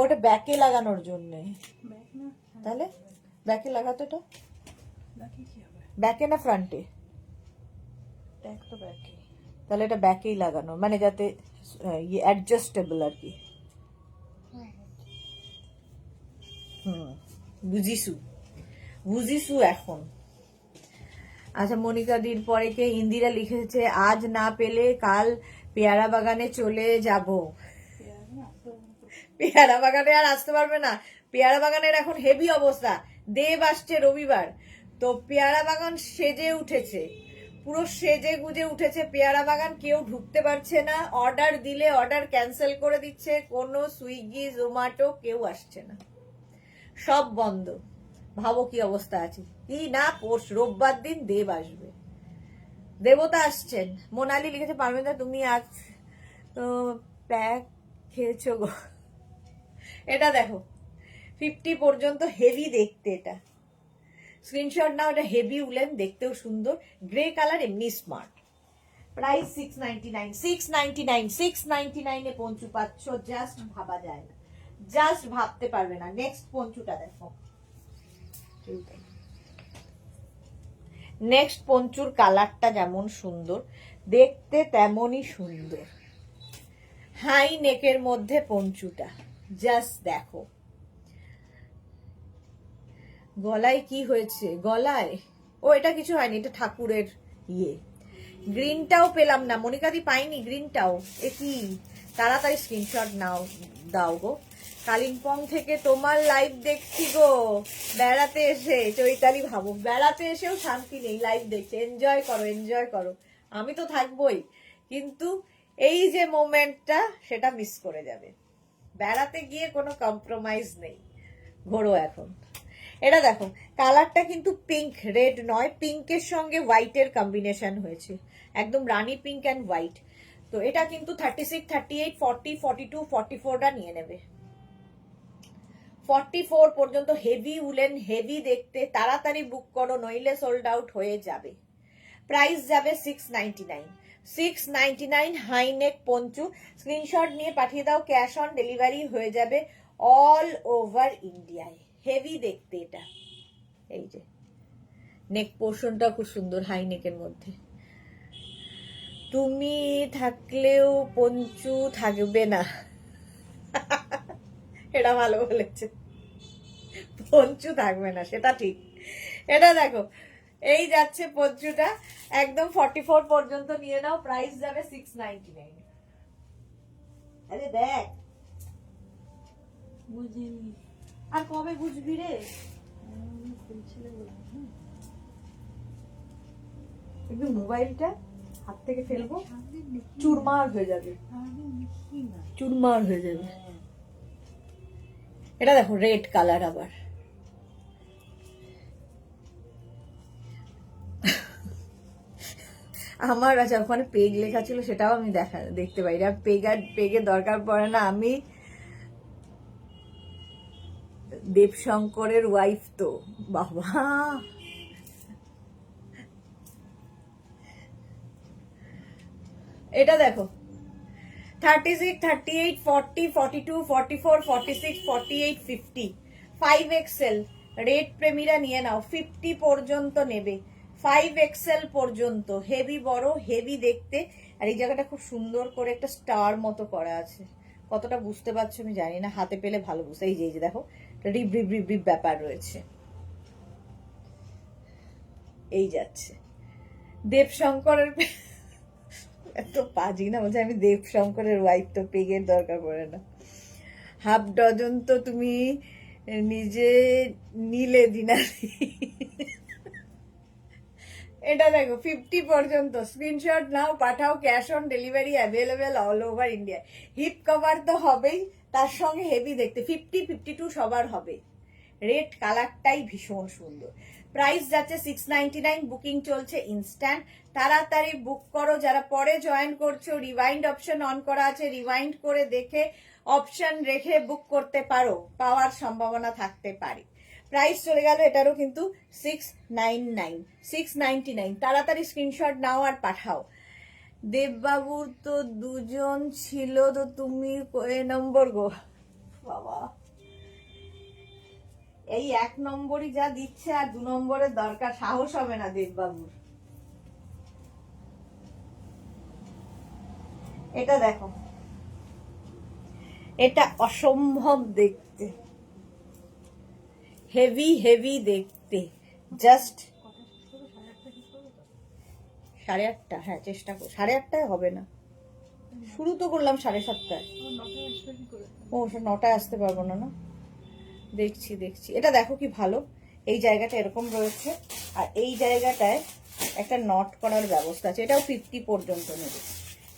ওটা ব্যাকে লাগানোর জন্য, তাহলে ব্যাকে লাগাতো, এটা ব্যাকে না ফ্রন্টে, তাহলে এটা ব্যাকেই লাগানো, মানে যাতে অ্যাডজাস্টেবল আর কি। বুঝিসু বুঝিসু এখন। আচ্ছা মনিকা দির পরে কে, ইন্দিরা লিখেছে আজ না পেলে কাল পেয়ারা বাগানে চলে যাব। পেয়ারা বাগানে আর আসতে পারবে না, পেয়ারা বাগানের এখন হেভি অবস্থা, দেব আসছে রবিবার, তো পেয়ারা বাগান সেজে উঠেছে, পুরো সেজে গুজে উঠেছে পেয়ারা বাগান, কেউ ঢুকতে পারছে না, অর্ডার দিলে অর্ডার ক্যান্সেল করে দিচ্ছে, কোনো সুইগি জোম্যাটো কেউ আসছে না, সব বন্ধ। ভাবো কি অবস্থা আছে। কি না পোষ, রোববার দিন দেব আসবে, দেবতা আসছেন। মোনালি লিখেছে পারমিতা তুমি আজ তো প্যাক খেয়েছো গো। এটা দেখো 50 পর্যন্ত, হেভি দেখতে, এটা স্ক্রিনশট নাও। এটা হেভি উলেন, দেখতেও সুন্দর, গ্রে কালার, এমনি স্মার্ট। প্রাইস 699, 699, 699 এ পঞ্চু পাচ্ছ, জাস্ট ভাবা যায় না, জাস্ট ভাবতে পারবে না। নেক্সট পঞ্চুটা দেখো, নেক্সট পঞ্চুর কালারটা যেমন সুন্দর, দেখতে তেমনই সুন্দর। হাই নেকের মধ্যে পঞ্চুটা, জাস্ট দেখো। গলায় কি হয়েছে, গলায় ও এটা কিছু হয়নি, এটা ঠাকুরের ইয়ে। গ্রিনটাও পেলাম না, মনিকাদি পাইনি গ্রিনটাও, এ কি, তাড়াতাড়ি স্ক্রিনশট নাও, দাও গো। কালিম্পং থেকে তোমার লাইভ দেখছি গো, বেড়াতে এসে। চৈতালি ভাবো বেড়াতে এসেও শান্তি নেই, লাইভ দেখছে, এনজয় করো, এনজয় করো, আমি তো থাকবোই, কিন্তু এই যে মোমেন্টটা সেটা মিস করে যাবে। বেড়াতে গিয়ে কোনো কম্প্রোমাইজ নেই, ঘোরো এখন। এটা দেখো কালারটা কিন্তু পিঙ্ক, রেড নয়, পিঙ্কের সঙ্গে হোয়াইটের কম্বিনেশন হয়েছে, একদম রানী পিঙ্ক অ্যান্ড হোয়াইট। তো এটা কিন্তু 36, 38, 40, 42, 44টা নিয়ে নেবে। 44 পর্যন্ত হেভি উলেন, হেভি দেখতে, তাড়াতাড়ি বুক করো নইলে সোল্ড আউট হয়ে যাবে। প্রাইস যাবে 699, 699 হাই নেক পঞ্চু। স্ক্রিনশট নিয়ে পাঠিয়ে দাও, ক্যাশ অন ডেলিভারি হয়ে যাবে অল ওভার ইন্ডিয়ায়। হেভি দেখতে এটা, এই যে নেক পোর্শনটা খুব সুন্দর, হাই নেকের মধ্যে। তুমি থাকলেও পঞ্চু থাকবে না, এটা ভালো বলেছে, পঞ্চু থাকবে না সেটা ঠিক। এটা দেখো এই যাচ্ছে পঞ্চুটা, একদম 44 পর্যন্ত নিয়ে নাও, প্রাইস যাবে 699। আরে দেখ, বুঝিনি আর কবে বুঝবি রে, একটু মোবাইলটা হাত থেকে ফেলবো, চুরমার হয়ে যাবে, চুরমার হয়ে যাবে। এটা দেখো রেড কালার আবার, আমার আচ্ছা ওখানে পেগ লেখা ছিল সেটাও আমি দেখতে পাই, পেগের দরকার পড়ে না, আমি দেবশঙ্করের ওয়াইফ তো বাবা। এটা দেখো 36, 38, 40, 42, 44, 46, 48, 50, 5XL রেড প্রেমীরা নিয়ে নাও, 50 পর্যন্ত নেবে, 5XL পর্যন্ত, হেভি বড়, হেভি দেখতে। আর এই জায়গাটা খুব সুন্দর করে একটা স্টার মতো করা আছে, কতটা বুঝতে পারছো আমি জানি না, হাতে পেলে ভালো বুঝতে। এই যে দেখো রিব রিব রিব রিব ব্যাপার রয়েছে, এই যাচ্ছে দেবশঙ্করের। এত পাজি না, বলছে আমি দেবশঙ্করের ওয়াইফ, তো পেগের দরকার পড়ে না। হাফ ডজন তো তুমি নিজে নিলে দিনারি। এটা দেখো 50 পর্যন্ত, স্ক্রিনশট নাও পাঠাও, cash on delivery available all over India. Hip cover তো হবেই, তার সঙ্গে হেভি দেখতে, 50, 52 সবার হবে। রেড কালারটাই ভীষণ সুন্দর। প্রাইস যাচ্ছে 699, বুকিং চলছে ইনস্ট্যান্ট, তাড়াতাড়ি বুক করো। যারা পরে জয়েন করছো, রিওয়াইন্ড অপশন অন করা আছে, রিওয়াইন্ড করে দেখে অপশন রেখে বুক করতে পারো, পাওয়ার সম্ভাবনা থাকতে পারে। প্রাইস চলে গেল এটারও কিন্তু 699, 699, তাড়াতাড়ি স্ক্রিনশট নাও আর পাঠাও। দেববাবুর তো দুজন ছিল, তো তুমি কয় নম্বর গো বাবা? এই 1 নম্বরই যা দিচ্ছে, আর 2 নম্বরের দরকার সাহস হবে না দেববাবুর। এটা দেখো, এটা অসম্ভব দেখতে, হেভি হেভি দেখতে, জাস্ট 8:30, হ্যাঁ চেষ্টা কর, 8:30 হবে না, শুরু তো করলাম 7:30। ও 9টায় আসতে পারবো না, না দেখছি। এটা দেখো কি ভালো, এই জায়গাটা এরকম রয়েছে, আর এই জায়গাটায় একটা নট করার ব্যবস্থা আছে, এটাও 50 পর্যন্ত নেবে।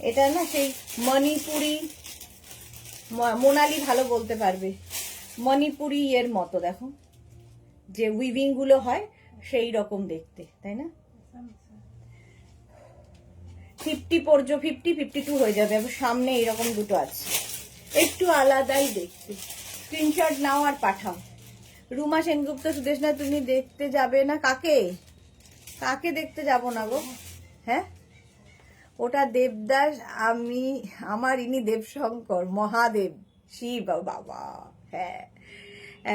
এটা না সেই মণিপুরি, মোনালি ভালো বলতে পারবে, মণিপুরি এর মতো দেখো, যে উইভিং গুলো হয় সেই রকম দেখতে, তাই না? 50 পর্যন্ত, 52 হয়ে যাবে। সামনে এইরকম দুটো আছে, একটু আলাদাই দেখতে। স্ক্রিনশট নাও আর পাঠাও। রুমা সেনগুপ্ত, সুদেশনা তুমি দেখতে যাবে না? কাকে কাকে দেখতে যাব না গো? হ্যাঁ, ওটা দেবদাস, আমার ইনি দেবশঙ্কর, মহাদেব, শিব বাবা। হ্যাঁ,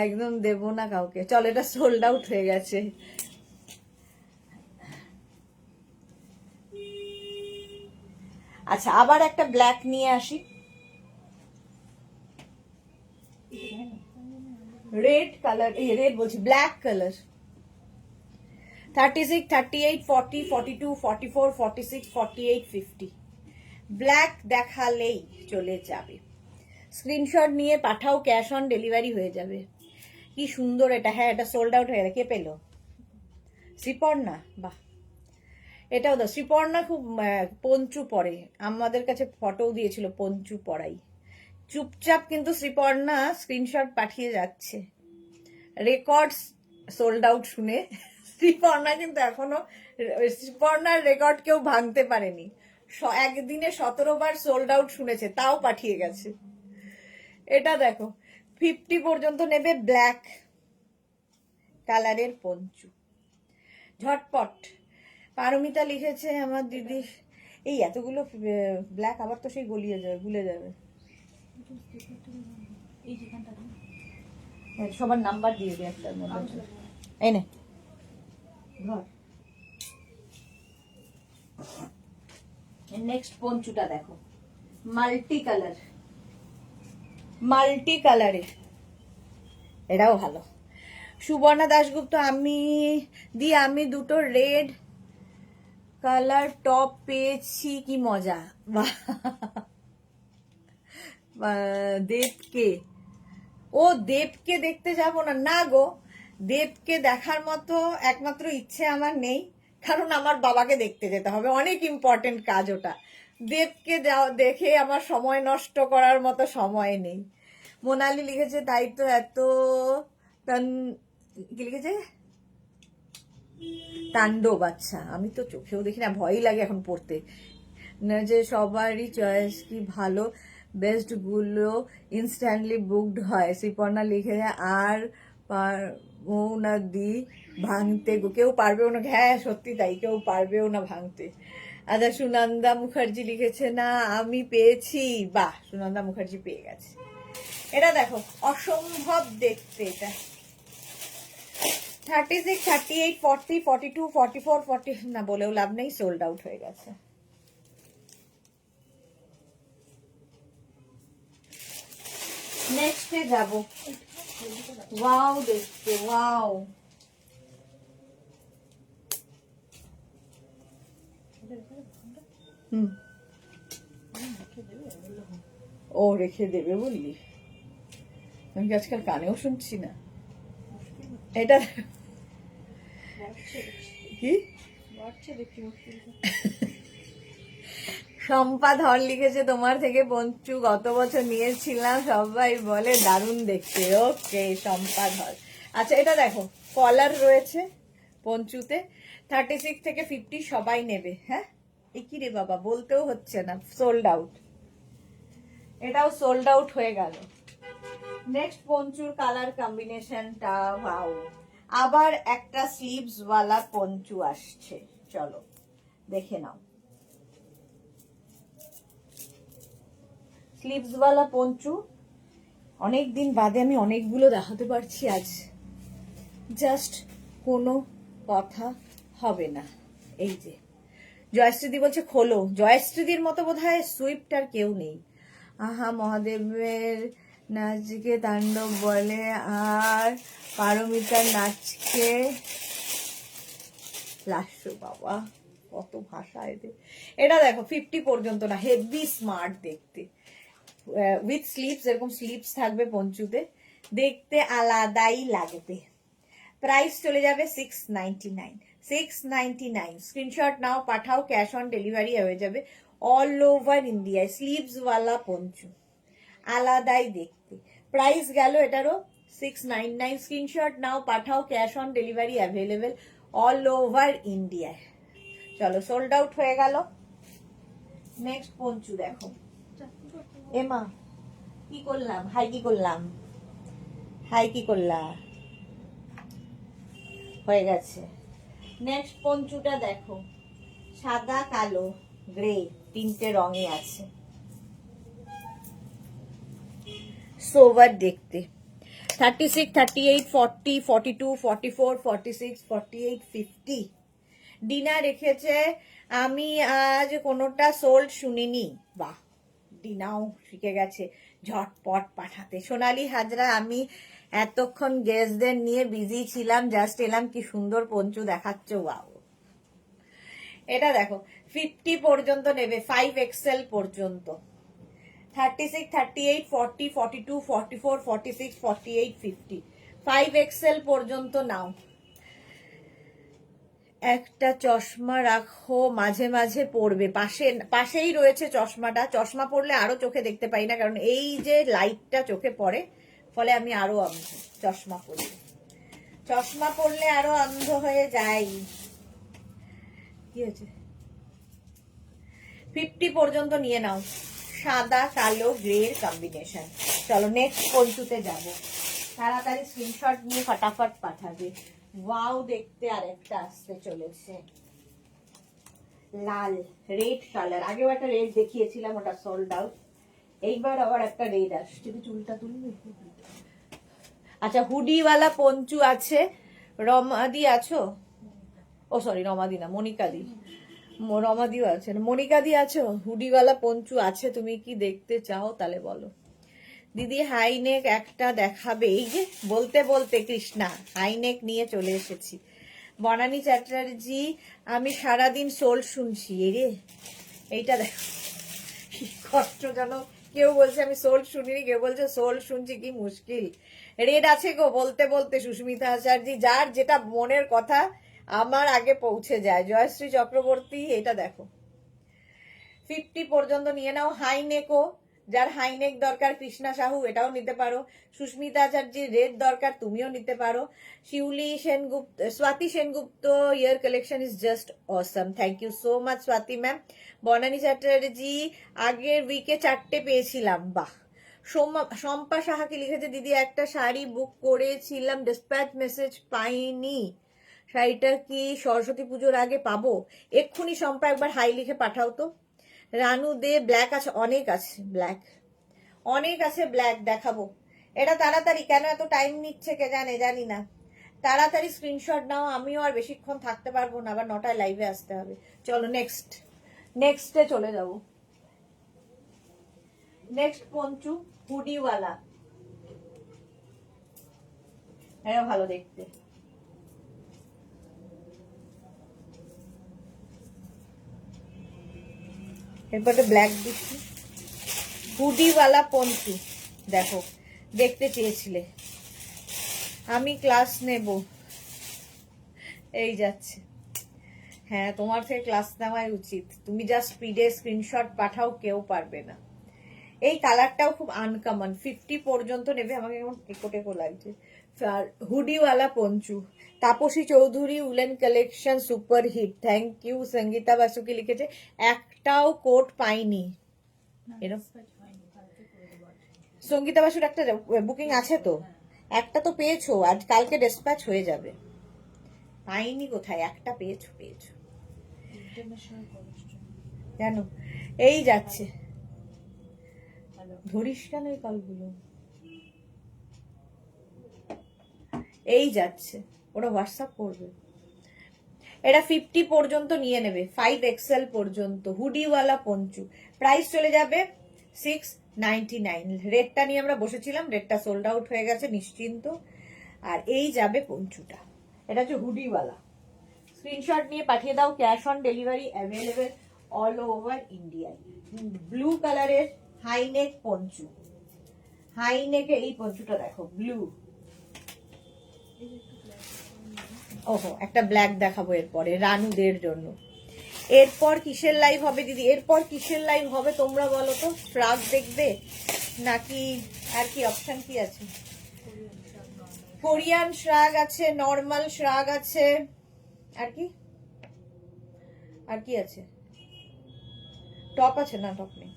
একদম দেব না কাউকে। চল, এটা সোল্ড আউট হয়ে গেছে। আচ্ছা, আবার একটা ব্ল্যাক নিয়ে আসি, রেড কালার, রেড বলছি, ব্ল্যাক কালার। 36, 38, 40, 42, 44, 46, 48, 50 ব্ল্যাক দেখালেই চলে যাবে। স্ক্রিনশট নিয়ে পাঠাও, ক্যাশ অন ডেলিভারি হয়ে যাবে। কি সুন্দর এটা। হ্যাঁ, এটা সোল্ড আউট হয়ে গেল। কে পেলো? শ্রীপর্ণা, বাহ। এটাও তো শ্রীপর্ণা খুব পঞ্চু পরে, আমাদের কাছে ফটোও দিয়েছিল পঞ্চু পরাই। চুপচাপ কিন্তু শ্রীপর্ণা স্ক্রিনশট পাঠিয়ে যাচ্ছে। রেকর্ড সোল্ড আউট শুনে শ্রীপর্ণা কিন্তু এখনো, শ্রীপর্ণার রেকর্ড কেউ ভাঙতে পারেনি। একদিনে 17 বার সোল্ড আউট শুনেছে, তাও পাঠিয়ে গেছে। এটা দেখো, 50 পর্যন্ত নেবে, ব্ল্যাক কালারের পঞ্চু, ঝটপট। পারমিতা লিখেছে আমার দিদি, এই এতগুলো ব্ল্যাক আবার তো সেই গলিয়ে যাবে, ভুলে যাবে। সবার নাম্বার দিয়ে দিই একটার মধ্যে। এই নে ধর। নেক্সট পঞ্চুটা দেখো, মাল্টি কালার, মাল্টি কালারের, এটাও ভালো। সুবর্ণা দাশগুপ্ত, আমি দুটো রেড কালার টপ পেয়েছি, কি মজা। দেবকে, ও দেবকে দেখতে যাব না? না গো, দেবকে দেখার মতো একমাত্র ইচ্ছে আমার নেই, কারণ আমার বাবাকে দেখতে যেতে হবে, অনেক ইম্পর্টেন্ট কাজ ওটা। দেবকে দেখে আমার সময় নষ্ট করার মতো সময় নেই। মোনালি লিখেছে, তাই তো এত কি লিখেছে, তাণ্ডব। আচ্ছা, আমি তো চোখেও দেখি না, ভয়ই লাগে এখন পড়তে। না যে সবারই চয়েস কি ভালো, বেস্ট গুলো ইনস্ট্যান্টলি বুকড হয়। শ্রীপর্ণা লিখে, আর পারবো না দি ভাঙতে, কেউ পারবেও না। হ্যাঁ, সত্যি তাই, কেউ পারবেও না ভাঙতে। আচ্ছা, সুনন্দা মুখার্জি লিখেছে, না আমি পেয়েছি। বাহ, সুনন্দা মুখার্জি পেয়ে গেছে। এটা দেখো, অসম্ভব দেখতে এটা। 36, 38, 40, 42, 44, 40 না বলেও লাভ নেই, সোল্ড আউট হয়ে গেছে। নেক্সটে যাব। ওয়াও দেখতে, ওয়াও। ও রেখে দেবে বললি? আমি আজকাল কানেও শুনছি না। এটা কি শম্পা ধর লিখেছে, তোমার থেকে পঞ্চু গত বছর নিয়েছিলাম, সবাই বলে দারুণ দেখতে। ওকে শম্পা ধর। আচ্ছা, এটা দেখো, কলার রয়েছে পঞ্চুতে, 36 থেকে 50 সবাই নেবে। হ্যাঁ, কি রে বাবা, বলতেও হচ্ছে না, সোল্ড আউট। এটাও সোল্ড আউট হয়ে গেল। নেক্সট পঞ্চুর কালার কম্বিনেশনটা, ওয়াও। আবার একটা স্লিভস ওয়ালা পঞ্চু আসছে, চলো দেখে নাও। স্লিভস ওয়ালা পঞ্চু, অনেকদিন বাদে আমি অনেকগুলো দেখাতে পারছি আজ, জাস্ট কোনো কথা হবে না। এই যে জয়শ্রীদি বলছে খোলো, জয়শ্রীদির মতো বোধহয় সুইফট আর কেউ নেই। আহা মহাদেবের নাচকে তাণ্ডব বলে, আর পারমিতার নাচকে লাস্য। বাবা, কত ভাষা এদের। এটা দেখো, 50 পর্যন্ত না, হেভি স্মার্ট দেখতে, উইথ স্লিভস, এরকম স্লিভস থাকবে পঞ্চুতে, দেখতে আলাদাই লাগবে। প্রাইস চলে যাবে 699। 699 স্ক্রিনশট নাও, পাঠাও, ক্যাশ অন ডেলিভারি হয়ে যাবে অল ওভার ইন্ডিয়া। স্লিভস ওয়ালা পঞ্চু, আলাদাই দেখতে। প্রাইস গেল এটারও 699। স্ক্রিনশট নাও, পাঠাও, cash on delivery available all over ইন্ডিয়ায়। চলো, সোল্ড আউট হয়ে গেল। নেক্সট পঞ্চু দেখো। এমা কি করলাম, হাই কি করলাম, হাই কি করলাম, হয়ে গেছে। নেক্সট পঞ্চুটা দেখো, সাদা কালো গ্রে তিনটে রঙে আছে, সোভার দেখতে। 36, 38, 40, 42, 44, 46, 48, 50 ডিনা রেখেছে। আমি আজ কোনোটা সোল্ড শুনিনি। বাহ, ডিনাও শিখে গেছে ঝটপট পাঠাতে। সোনালী হাজরা, আমি এতক্ষণ গেস্টদের নিয়ে বিজি ছিলাম, জাস্ট এলাম, কি সুন্দর পঞ্চু দেখাচ্ছ, ওয়াও। এটা দেখো 50 পর্যন্ত নেবে, 5XL পর্যন্ত। 36, 38, 40, 42, 44, 46, 48, 50 5XL পর্যন্ত নাও। একটা চশমা রাখো, মাঝে মাঝে পড়বে। পাশেই রয়েছে চশমাটা। চশমা পড়লে আরো চোখে দেখতে পাই না, কারণ এই যে লাইটটা চোখে পড়ে, ফলে আমি আরো অন্ধ। চশমা পড়লে আরো অন্ধ হয়ে যাই। কি হয়েছে? 50 পর্যন্ত নিয়ে নাও, সাদা কালো গ্রের কম্বিনেশন। চলো নেক্সট পঞ্চুতে যাব। তাড়াতাড়ি স্ক্রিনশট নিয়ে ফটাফট পাঠাবে। ওয়াও, দেখতে আরেকটা আসতে চলেছে, লাল রেড কালার। আগেও একটা রেড দেখিয়েছিলাম, ওটা সোল্ড আউট। এইবার আবার একটা রেড আসছে। চুলটা তুলবি? আচ্ছা, হুডিওয়ালা পঞ্চু আছে। রমাদি আছো? ও সরি, রমাদি না, মনিকাদি। রমাদিও আছে, মনিকাদি আছো? হুডিওয়ালা পঞ্চু আছে, তুমি কি দেখতে চাও তাহলে বলো। দিদি হাইনেক একটা দেখাবে? এই যে বলতে বলতে কৃষ্ণা হাইনেক নিয়ে চলে এসেছি। বনানী চ্যাটার্জি, আমি সারাদিন সোল শুনছি। রে এইটা দেখো, কি কষ্টজনক। কেউ বলছে আমি সোল শুনিনি, কেউ বলছে সোল শুনছি, কি মুশকিল। রেড আছে গো বলতে বলতে, সুস্মিতা আচার্য, যার যেটা মনের কথা আমার আগে পৌঁছে যায়। জয়শ্রী চক্রবর্তী, এটা দেখো 50 পর্যন্ত নিয়ে নাও। হাইনেকও, যার হাইনেক দরকার, কৃষ্ণা সাহু, এটাও নিতে পারো। সুস্মিতা আচার্যের রেড দরকার, তুমিও নিতে পারো। Shiuli Sengupta, Swati Sengupta, year collection is just awesome. Thank you so much Swati ma'am. Banani Chatterjee, আগের উইকে 4টে পেয়েছিলাম, বাহ। শম্পা সাহাকে লিখেছে, দিদি একটা শাড়ি বুক করেছিলাম, ডিসপ্যাচ মেসেজ পাইনি, শাড়িটা কি সরস্বতী পুজোর আগে পাবো? এক্ষুনি শম্পা একবার হাই লিখে পাঠাও তো। রানু দে, ব্ল্যাক আছে? অনেক আছে ব্ল্যাক, অনেক আছে ব্ল্যাক, দেখাবো। এটা তাড়াতাড়ি, কেন এত টাইম নিচ্ছে কে জানে, জানি না। তাড়াতাড়ি স্ক্রিনশট নাও, আমিও আর বেশিক্ষণ থাকতে পারবো না, আবার 9টায় লাইভে আসতে হবে। চলো নেক্সটে চলে যাব। নেক্সট পঞ্চু হুডিওয়ালা, হ্যাঁ ভালো দেখতে। এরপরে ব্ল্যাক দিচ্ছি, হুডিওয়ালা পঞ্চু দেখো, দেখতে চেয়েছিলে। আমি ক্লাস নেব, এই যাচ্ছে। হ্যাঁ, তোমার থেকে ক্লাস নেওয়াই উচিত। তুমি যা স্পিডে স্ক্রিনশট পাঠাও, কেউ পারবে না। এই কালারটাও খুব আনকমন। 50 পর্যন্ত নেবে। আমাকে কেমন টেকো লাগছে। আর হুডিওয়ালা poncho, Tapasi Chowdhury, woollen collection super hit. Thank you. Sangeeta Basuki লিখেছে, একটাও কোট পাইনি। সঙ্গীতা বাসুর একটা বুকিং আছে তো, একটা তো পেয়েছো, আজ কালকে ডিসপ্যাচ হয়ে যাবে। পাইনি কোথায়, একটা পেয়েছো। জানো, এই যাচ্ছে। ধরিস কেন এই কলগুলো, এই যাচ্ছে, ওরা হোয়াটসঅ্যাপ করবে। এটা 50 পর্যন্ত নিয়ে নেবে, 5XL পর্যন্ত। হুডিওয়ালা পঞ্চু, প্রাইস চলে যাবে 699। রেটটা নিয়ে আমরা বসেছিলাম, রেটটা সোল্ড আউট হয়ে গেছে, নিশ্চিন্ত। আর এই যাবে পঞ্চুটা, এটা হচ্ছে হুডিওয়ালা। স্ক্রিনশট নিয়ে পাঠিয়ে দাও, cash on delivery available all over ইন্ডিয়ায়। ব্লু কালারের হাইনেক পঞ্চু, হাইনেকে এই পঞ্চুটা দেখো, ব্লু। ওহো, একটা ব্ল্যাক দেখাবো এরপরে রানুদের জন্য। এরপর কিসের লাইভ হবে দিদি? এরপর কিসের লাইভ হবে তোমরা বলো তো? শ্রাগ দেখবে নাকি আর কি অপশন কি আছে? কোরিয়ান শ্রাগ আছে, নর্মাল শ্রাগ আছে, আর কি আর কি আছে? টপ আছে না? টপ নেই।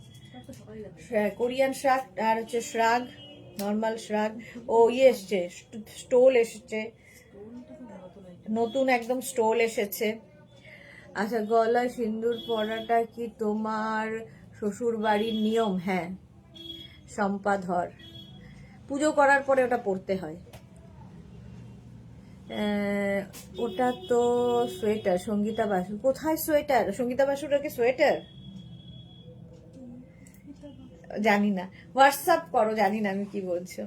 কোরিয়ান শ্রাগ আর হচ্ছে শ্রাগ, নর্মাল শ্রাগ। ও ইয়ে এসছে, স্টোল এসেছে, নতুন একদম স্টোল এসেছে। আচ্ছা, গলায় সিন্দুর পরাটা কি তোমার শ্বশুর বাড়ির নিয়ম? হ্যাঁ, সম্পাধর পুজো করার পরে ওটা পড়তে হয়। ওটা তো সোয়েটার। সঙ্গীতা বাসু কোথায় সোয়েটার? সঙ্গীতা বাসুটা কি সোয়েটার? জানি না, হোয়াটসঅ্যাপ করো, জানি না আমি কি বলছো।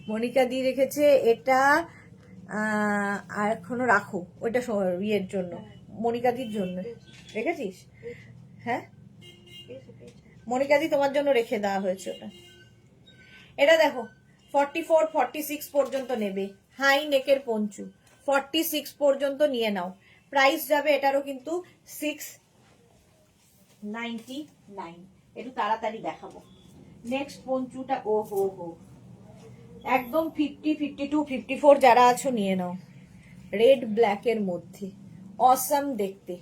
মনিকা দি রেখেছে এটা, আর এখনো রাখো ওইটা ইয়ের জন্য, মনিকা দির জন্য রেখেছিস? হ্যাঁ, মনিকা দি তোমার জন্য রেখে দেওয়া হয়েছে ওটা। এটা দেখো 44 46 পর্যন্ত নেবে, হাই নেকের পঞ্চু 46 পর্যন্ত নিয়ে নাও। প্রাইস যাবে এটারও কিন্তু 699। একটু তাড়াতাড়ি দেখাবো। নেক্সট পঞ্চুটা, ও হো হো, একদম 50 52 54 যারা আছো নিয়ে নাও। রেড ব্ল্যাকের মধ্যে অসাম দেখতে।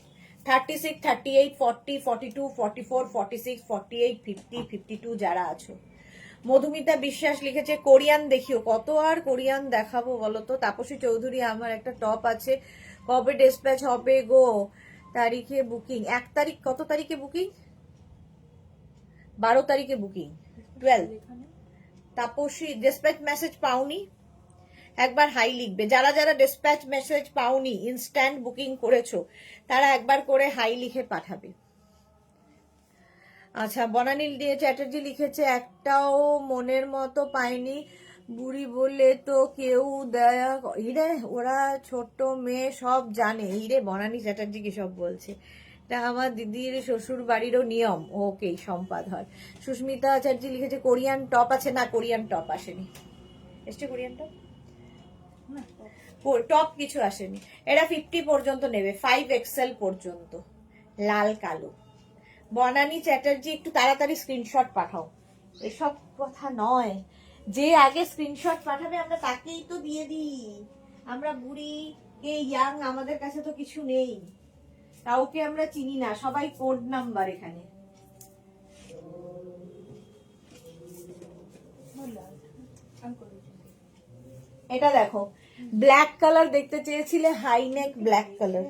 36 38 40 42 44 46 48 50 52 যারা আছো। মধুমিতা বিশ্বাস লিখেছে কোরিয়ান দেখিও। কত আর কোরিয়ান দেখাবো বলো তো? তাপসী চৌধুরী আমার একটা টপ আছে, কবে ডিসপ্যাচ হবে গো? তারিখে বুকিং 1 তারিখ। কত তারিখে বুকিং? 12 তারিখে বুকিং, 12। তাপসী ডিসপ্যাচ মেসেজ পাওনি? একবার হাই লিখবে। যারা যারা ডিসপ্যাচ মেসেজ পাওনি, ইনস্ট্যান্ট বুকিং করেছো, তারা একবার করে হাই লিখে পাঠাবে। আচ্ছা, বনানী চ্যাটার্জি লিখেছে একটাও মনের মতো পাইনি, বুড়ি বলে তো কেউ দয়া। হিরে, ওরা ছোট মেয়ে সব জানে। হিরে, বনানী চ্যাটার্জি কি সব বলছে? এটা আমার দিদির শ্বশুর বাড়িরও নিয়ম। ওকে, সম্পাদ হয়। সুস্মিতা চ্যাটার্জি লিখেছে কোরিয়ান টপ আছে। না, কোরিয়ান টপ আসেনি। এসছে কোরিয়ান টপ? টপ কিছু আসেনি। এটা 50 পর্যন্ত নেবে, 5XL পর্যন্ত, লাল কালো। বনানী চ্যাটার্জি একটু তাড়াতাড়ি স্ক্রিনশট পাঠাও। এসব কথা নয়, যে আগে স্ক্রিনশট পাঠাবে আমরা তাকেই তো দিয়ে দিই। আমরা বুড়ি কে ইয়াং, আমাদের কাছে তো কিছু নেই, কাউকে আমরা চিনি না, সবাই কোড নাম্বার এখানে। এটা দেখো, ব্ল্যাক কালার দেখতে চেয়েছিলে, হাই নেক ব্ল্যাক কালার।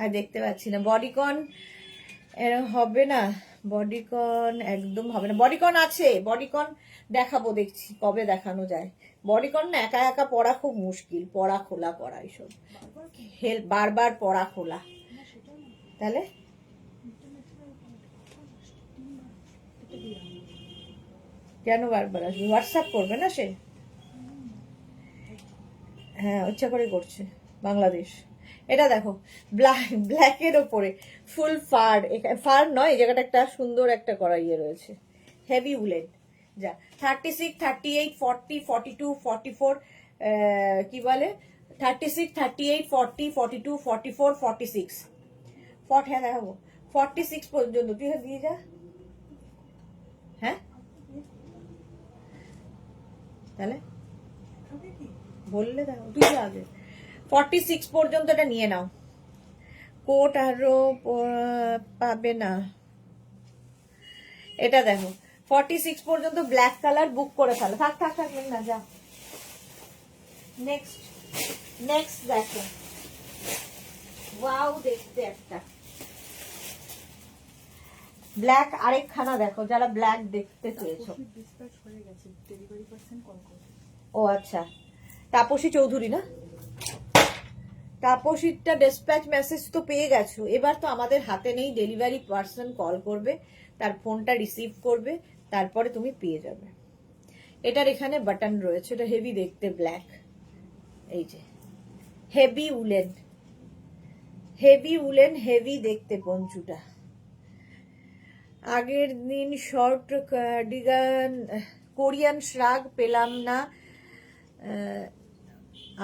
আর দেখতে পাচ্ছি না। বডিকন হবে না, বডিকন একদম হবে না। বডিকন আছে, বডিকন দেখাবো, দেখছি কবে দেখানো যায়। বডিকন না একা একা পড়া খুব মুশকিল, পড়া খোলা পড়া এইসব, বারবার পড়া খোলা। তাহলে কেন বারবার আসবে? হোয়াটসঅ্যাপ করবে না সে? হ্যাঁ, ইচ্ছা করে করছে। বাংলাদেশ। এটা দেখো, ব্ল্যাকের ওপরে ফুল ফার। ফার নয়, এই জায়গাটা একটা সুন্দর একটা করা ইয়ে রয়েছে, হেভি উলেন। যা 36 38 40 42 44, কি বলে, 36 38 40 42 44 46। হ্যাঁ দেখাবো 46 পর্যন্ত। তুই দিয়ে যা। হ্যাঁ, তাহলে বললে দেখো, তুই যা আগে। 46 পর্যন্ত এটা নিয়ে নাও। কোট আরো পাবে না। এটা দেখো 46 পর্যন্ত ব্ল্যাক কালার বুক করে ফেলো। থাক থাক থাক, না যা। নেক্সট নেক্সট দেখো, ওয়াও দেখতে একটা ব্ল্যাক আরেকখানা দেখো, যারা ব্ল্যাক দেখতে চেয়েছো। ও আচ্ছা, তাপসী চৌধুরী না? তাপসীরটা ডিসপ্যাচ মেসেজ তো পেয়ে গেছো। এবার তো আমাদের হাতে নেই, ডেলিভারি পার্সন কল করবে, তার ফোনটা রিসিভ করবে, তারপরে তুমি পেয়ে যাবে। এটার এখানে বাটন রয়েছে, এটা হেভি দেখতে ব্ল্যাক। এই যে heavy woollen, heavy woollen, heavy দেখতে পঞ্চুটা। আগের দিন শর্ট কার্ডিগান কোরিয়ান শ্রাগ পেলাম না,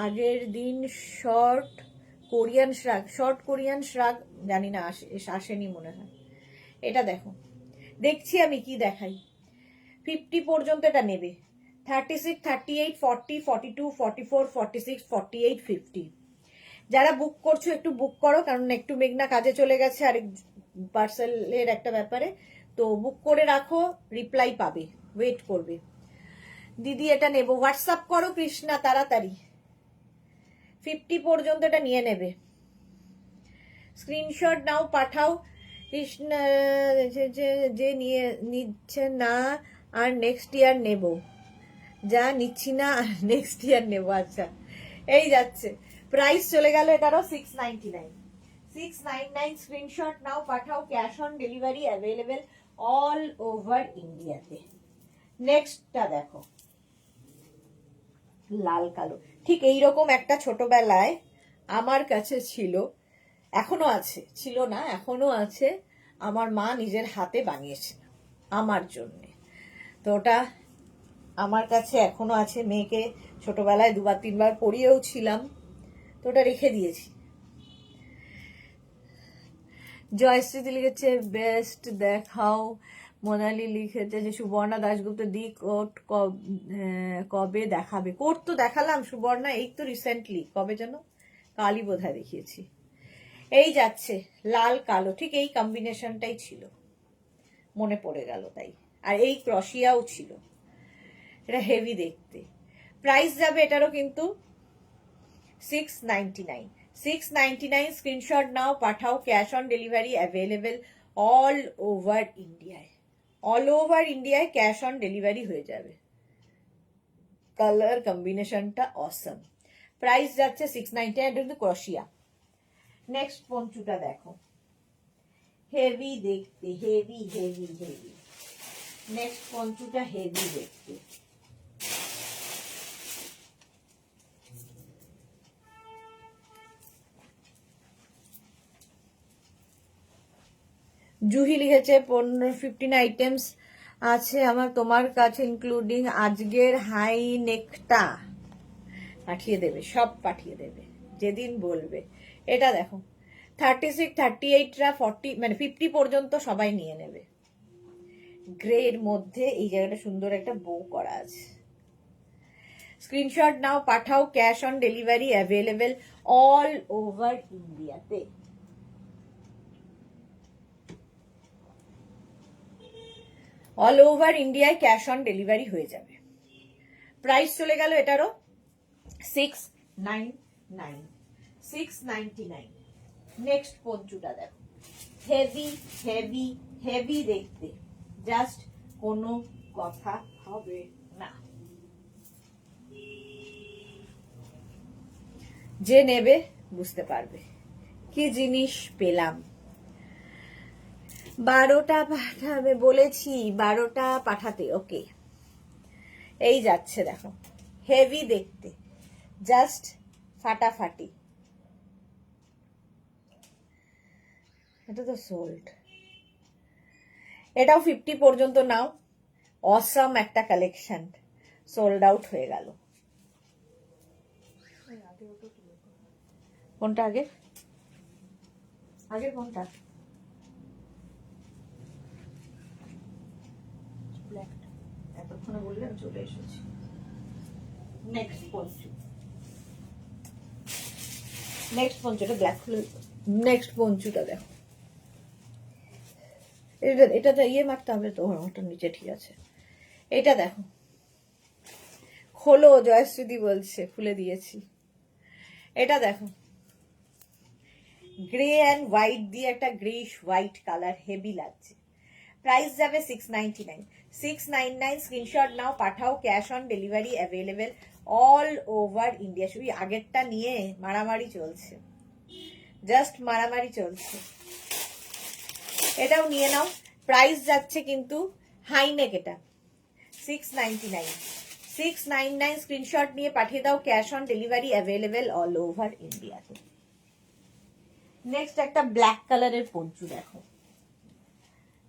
আগের দিন শর্ট কোরিয়ান শ্রাগ জানি না, আসেনি মনে হয়। এটা দেখো, দেখছি আমি কি দেখাই। 50 পর্যন্ত এটা নেবে। 36, 38, 40, 42, 44, 46, 48, 50। যারা বুক করছো একটু বুক করো, কারণ একটু মেঘনা কাজে চলে গেছে আর পার্সেলের একটা ব্যাপারে। তো বুক করে রাখো, রিপ্লাই পাবে, ওয়েট করবে। দিদি এটা নেব, হোয়াটসঅ্যাপ করো কৃষ্ণা তাড়াতাড়ি। 50 পর্যন্ত এটা নিয়ে নেবে। স্ক্রিনশট নাও, পাঠাও। কৃষ্ণা যে নিয়ে নিচ্ছে না আর নেক্সট ইয়ার নেব, যা নিচ্ছি না আর নেক্সট ইয়ার নেব। আচ্ছা, এই যাচ্ছে। প্রাইস চলে গেল এটারও 699। 699 স্ক্রিনশট নাও, পাঠাও। Cash on delivery available all over ইন্ডিয়াতে। নেক্সটটা দেখো, লাল কালো। ঠিক এইরকম একটা ছোটবেলায় আমার কাছে ছিল, এখনো আছে, ছিল না এখনো আছে। আমার মা নিজের হাতে বানিয়েছিল আমার জন্য। তো ওটা আমার কাছে এখনো আছে। মেয়েকে ছোটবেলায় 2-3 বার পরিয়েও ছিলাম, তো ওটা রেখে দিয়েছি। জয়শ্রীতি লিখেছে বেস্ট দেখাও। মোনালি লিখেছে যে সুবর্ণা দাশগুপ্ত দি কোট কবে দেখাবে। কোট তো দেখালাম সুবর্ণা, এই তো রিসেন্টলি, কবে যেন কালই বোধহয় দেখিয়েছি। এই যাচ্ছে লাল কালো, ঠিক এই কম্বিনেশনটাই ছিল, মনে পড়ে গেল তাই। আর এই ক্রশিয়াও ছিল, এটা হেভি দেখতে। প্রাইস যাবে এটারও কিন্তু 699। 699 স্ক্রিনশট নাও, পাঠাও। Cash on delivery available all over ইন্ডিয়ায়। অল ওভার ইন্ডিয়ায় ক্যাশ অন ডেলিভারি হয়ে যাবে। কালার কম্বিনেশনটা অসম। প্রাইস যাচ্ছে 699, এটা কিন্তু ক্রশিয়া। নেক্সট পঞ্চুটা দেখো, হেভি দেখতে, হেভি হেভি হেভি। নেক্সট পঞ্চুটা হেভি দেখতে। জুহি লিখেছে 15 আইটেমস আছে আমার তোমার কাছে, ইনক্লুডিং আজকের হাই নেকটা। পাঠিয়ে দেবে, সব পাঠিয়ে দেবে যেদিন বলবে। এটা দেখো 36, 38রা 40 মানে 50 পর্যন্ত সবাই নিয়ে নেবে। গ্রে এর মধ্যে এই জায়গাটা সুন্দর একটা বো করা আছে। স্ক্রিনশট নাও, পাঠাও। Cash on delivery available all over ইন্ডিয়াতে। অল ওভার ইন্ডিয়ায় ক্যাশ অন ডেলিভারি হয়ে যাবে। প্রাইস চলে গেল এটারও 699, 699। নেক্সট পঞ্চুটা দেখো, হেভি হেভি হেভি দেখতে, জাস্ট কোনো কথা হবে না। যে নেবে বুঝতে পারবে কি জিনিস পেলাম। 12টা পাঠাবে বলেছি, 12টা পাঠাতে। ওকে, এই যাচ্ছে দেখো, হেভি দেখতে, জাস্ট ফাটাফাটি। এটা তো সোল্ড, এটাও 50 পর্যন্ত নাও। অসাম একটা কালেকশন, সোল্ড আউট হয়ে গেল। কোনটা আগে, আগের কোনটা? এতক্ষণে বললাম চলে এসেছি। নেক্সট পঞ্চু, নেক্সট পঞ্চুটা ব্ল্যাক খুলে। নেক্সট পঞ্চুটা দেখো, এটা ইয়ে মারতে হবে তো, ওটা নিচে ঠিক আছে। এটা দেখো, খোলো, জয়শ্রীদি বলছে খুলে দিয়েছি। এটা দেখো, গ্রে অ্যান্ড হোয়াইট দিয়ে একটা গ্রেইশ হোয়াইট কালার, হেভি লাগছে। প্রাইস যাবে 699। 699 স্ক্রিনশট নাও, পাঠাও। Cash on delivery available all over India. শুধু আগেরটা নিয়ে মারামারি চলছে, জাস্ট মারামারি চলছে। এটাও নিয়ে নাও। প্রাইস যাচ্ছে কিন্তু হাইনেক, এটা 699। 699 স্ক্রিনশট নিয়ে পাঠিয়ে দাও। Cash on delivery available all over ইন্ডিয়াতে। নেক্সট একটা ব্ল্যাক কালারের পঞ্চু দেখো,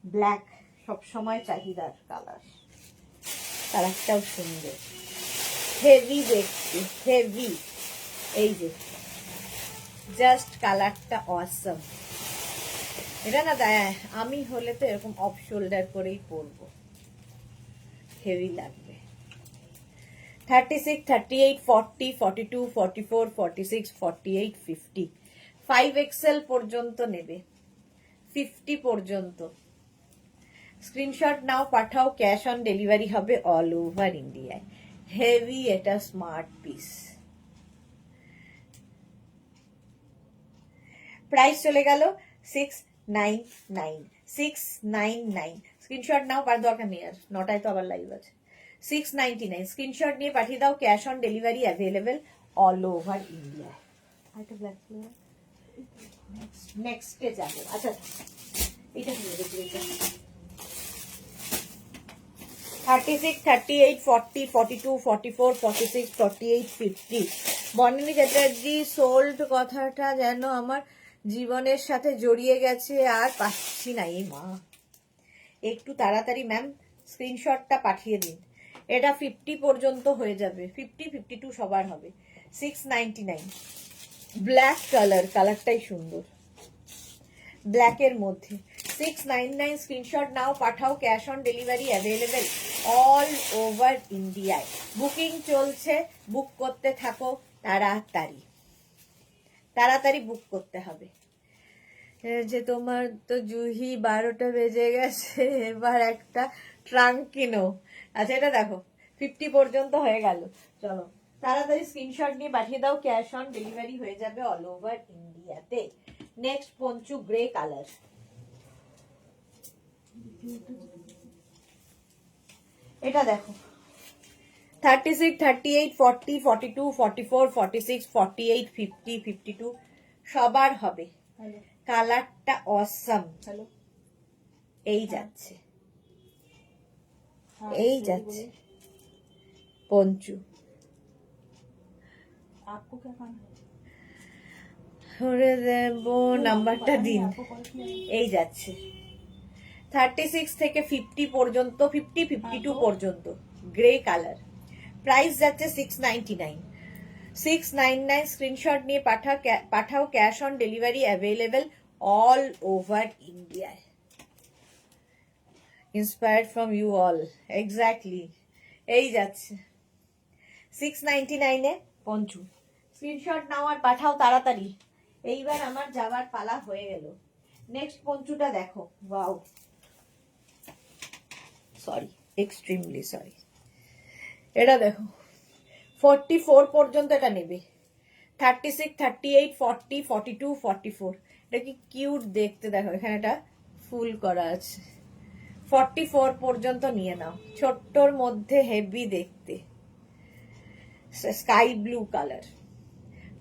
ব্ল্যাক সবসময় চাহিদার কালার, কালারটাও সুন্দর, হেভি দেখতে, হেভি এই যে জাস্ট কালারটা অসম। এটা না আমি হলে তো এরকম অফ শোল্ডার করেই পরবো, হেভি লাগবে। 36, 38, 40, 42, 44, 46, 48, 50, 5XL পর্যন্ত নেবে, 50 পর্যন্ত। স্ক্রিনশট নাও, পাঠাও, ক্যাশ অন ডেলিভারি হবে অল ওভার ইন্ডিয়ায়। হেভি এটা স্মার্ট পিস। প্রাইস চলে গেল 699, 699। স্ক্রিনশট নাও, পার দরকার নেই আর, 9টায় তো আবার লাইভ আছে। 699 স্ক্রিনশট নিয়ে পাঠিয়ে দাও, cash on delivery available all over India. নেক্সটে যাবো। আচ্ছা এটা কি দেখি, 36, 38, 40, 42, 44, 46, 48, 50। বর্ণিনী চ্যাটার্জি সোল্ড কথাটা যেন আমার জীবনের সাথে জড়িয়ে গেছে, আর পাচ্ছি না। এই মা, একটু তাড়াতাড়ি ম্যাম স্ক্রিনশটটা পাঠিয়ে দিন। এটা 50 পর্যন্ত হয়ে যাবে, 50, 52 সবার হবে। 699 ব্ল্যাক কালার, কালারটাই সুন্দর, ব্ল্যাকের মধ্যে। 699 স্ক্রিনশট নাও, পাঠাও, cash on delivery available all over ইন্ডিয়ায়। বুকিং চলছে, বুক করতে থাকো, তাড়াতাড়ি তাড়াতাড়ি বুক করতে হবে। যে তোমার তো জুহি 12টা বেজে গেছে, এবার একটা ট্রাঙ্ক কিনো। আচ্ছা এটা দেখো 50 পর্যন্ত হয়ে গেল। চলো তাড়াতাড়ি স্ক্রিনশট নিয়ে পাঠিয়ে দাও, ক্যাশ অন ডেলিভারি হয়ে যাবে অল ওভার ইন্ডিয়াতে। Next Panchu grey colour. এটা দেখো 36, 38, 40, 42, 44, 46, 48, 50, 52 সবার হবে। কালারটা অসম। এই যাচ্ছে, এই যাচ্ছে পঞ্চু। ধরে দেব নাম্বারটা দিন। এই যাচ্ছে 36 থেকে 50 পর্যন্ত, 50, 52 পর্যন্ত গ্রে কালার। প্রাইস যাচ্ছে 699, 699 স্ক্রিনশট নিয়ে পাঠাও, cash on delivery available all over ইন্ডিয়ায়। Inspired from you all, exactly. এই যাচ্ছে 699 পঞ্চু। স্ক্রিনশট নাও আর পাঠাও তাড়াতাড়ি, এইবার আমার যাবার পালা হয়ে গেল। নেক্সট পঞ্চুটা দেখো, ওয়াও, সরি, এক্সট্রিমলি সরি। এটা দেখো 44 পর্যন্ত এটা নেবে। 36, 38, 40, 42, 44। এটা কি কিউট দেখতে, দেখো এখানে এটা ফুল করা আছে। 44 পর্যন্ত নিয়ে নাও, ছোট্টর মধ্যে হেভি দেখতে, স্কাই ব্লু কালার।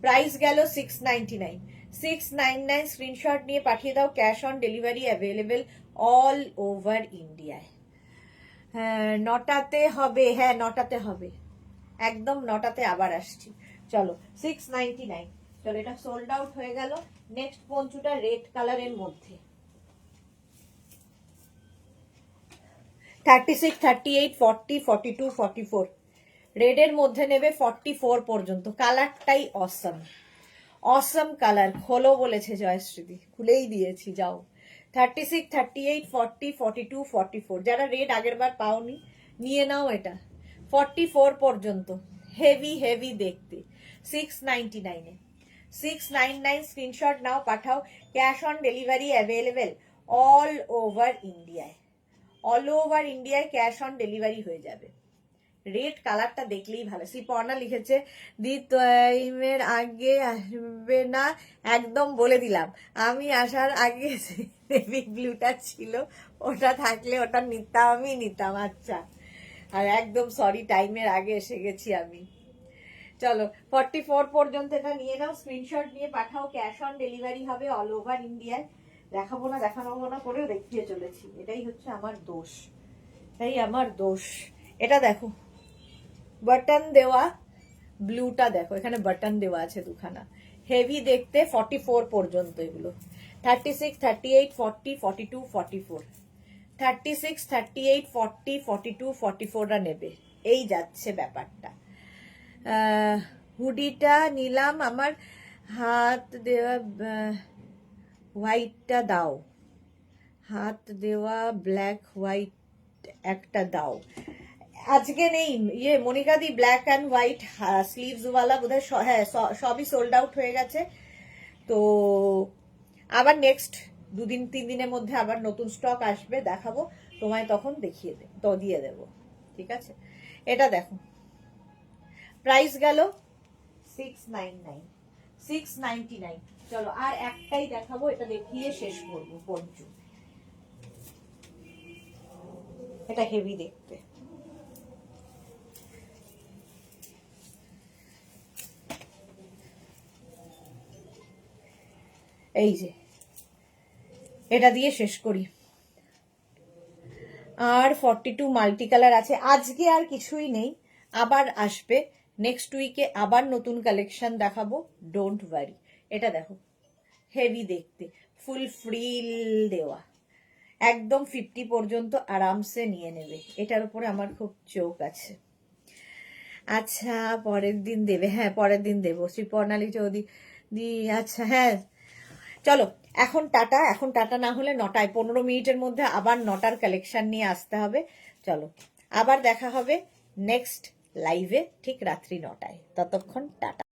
প্রাইস গেল 699, 699 স্ক্রিনশট নিয়ে পাঠিয়ে দাও, cash on delivery available all over ইন্ডিয়ায়। হ্যাঁ 9টাতে হবে, হ্যাঁ 9টাতে হবে, একদম 9টাতে আবার আসছি। চলো 699। চলো এটা সোল্ড আউট হয়ে গেল। নেক্সট পঞ্চুটা রেড কালারের মধ্যে। 36, 38, 40, 42, 44 রেডের মধ্যে নেবে 44 পর্যন্ত। কালারটাই অসম, অসম কালার। খোলো বলেছে জয়শ্রীদি, খুলেই দিয়েছি, যাও। 36, 38, 40, 42, 44 যারা রেড আগের বার পাওনি নিয়ে নাও এটা। 44 পর্যন্ত হেভি হেভি দেখতে। 699 699 স্ক্রিনশট নাও, পাঠাও, cash on delivery available all over ইন্ডিয়ায়। অল ওভার ইন্ডিয়ায় ক্যাশ অন ডেলিভারি হয়ে যাবে। রেড কালারটা দেখলেই ভালো। শ্রীপর্ণা লিখেছে দি টাইমের আগে আসবে না, একদম বলে দিলাম। আমি আসার আগে নেভি ব্লুটা ছিল, ওটা থাকলে ওটা নিতাম, আমি নিতাম। আচ্ছা, আর একদম সরি, টাইমের আগে এসে গেছি আমি। চলো 44 পর্যন্ত এটা নিয়ে নাও, স্ক্রিনশট নিয়ে পাঠাও, ক্যাশ অন ডেলিভারি হবে অল ওভার ইন্ডিয়ায়। দেখাবো না দেখানো না করেও দেখিয়ে চলেছি, এটাই হচ্ছে আমার দোষ, এটাই আমার দোষ। এটা দেখো বাটন দেওয়া ব্লুটা, দেখো এখানে বাটন দেওয়া আছে দুখানা, হেভি দেখতে। 44 পর্যন্ত এগুলো। 36, 38, 40, 42, 44 36, 38, 40, 42, 44রা নেবে। এই যাচ্ছে ব্যাপারটা। হুডিটা নিলাম, আমার হাত দেওয়া হোয়াইটটা দাও, হাত দেওয়া ব্ল্যাক হোয়াইট একটা দাও। আজকে নেই ইয়ে মনিকাদি, ব্ল্যাক অ্যান্ড হোয়াইট স্লিভস ওয়ালা বোধহয় হ্যাঁ সবই সোল্ড আউট হয়ে গেছে। তো আবার নেক্সট 2-3 দিনের মধ্যে আবার নতুন স্টক আসবে, দেখাবো তোমায়, তখন দেখিয়ে দেব, তো দিয়ে দেবো, ঠিক আছে। এটা দেখো, প্রাইস গেল 699, 699। চলো আর একটাই দেখাবো, এটা দেখিয়ে শেষ করবো। পঞ্চু, এটা হেভি দেখতে, এই যে এটা দিয়ে শেষ করি। আর 42 মাল্টি কালার আছে। আজকে আর কিছুই নেই, আবার আসবে নেক্সট উইকে, আবার নতুন কালেকশন দেখাবো, ডোন্ট ওয়ারি। এটা দেখো, হেভি দেখতে, ফুল ফ্রিল দেওয়া, একদম 50 পর্যন্ত আরামসে নিয়ে নেবে। এটার উপরে আমার খুব চোখ আছে। আচ্ছা পরের দিন দেবে, হ্যাঁ পরের দিন দেবো, শ্রী পর্ণালী চৌধুরী দি। আচ্ছা হ্যাঁ চলো এখন টাটা, এখন টাটা না হলে 9টায় 15 মিনিটের মধ্যে আবার 9টার কালেকশন নিয়ে আসতে হবে। চলো আবার দেখা হবে নেক্সট লাইভে ঠিক রাত্রি 9টায়, ততক্ষণ টাটা।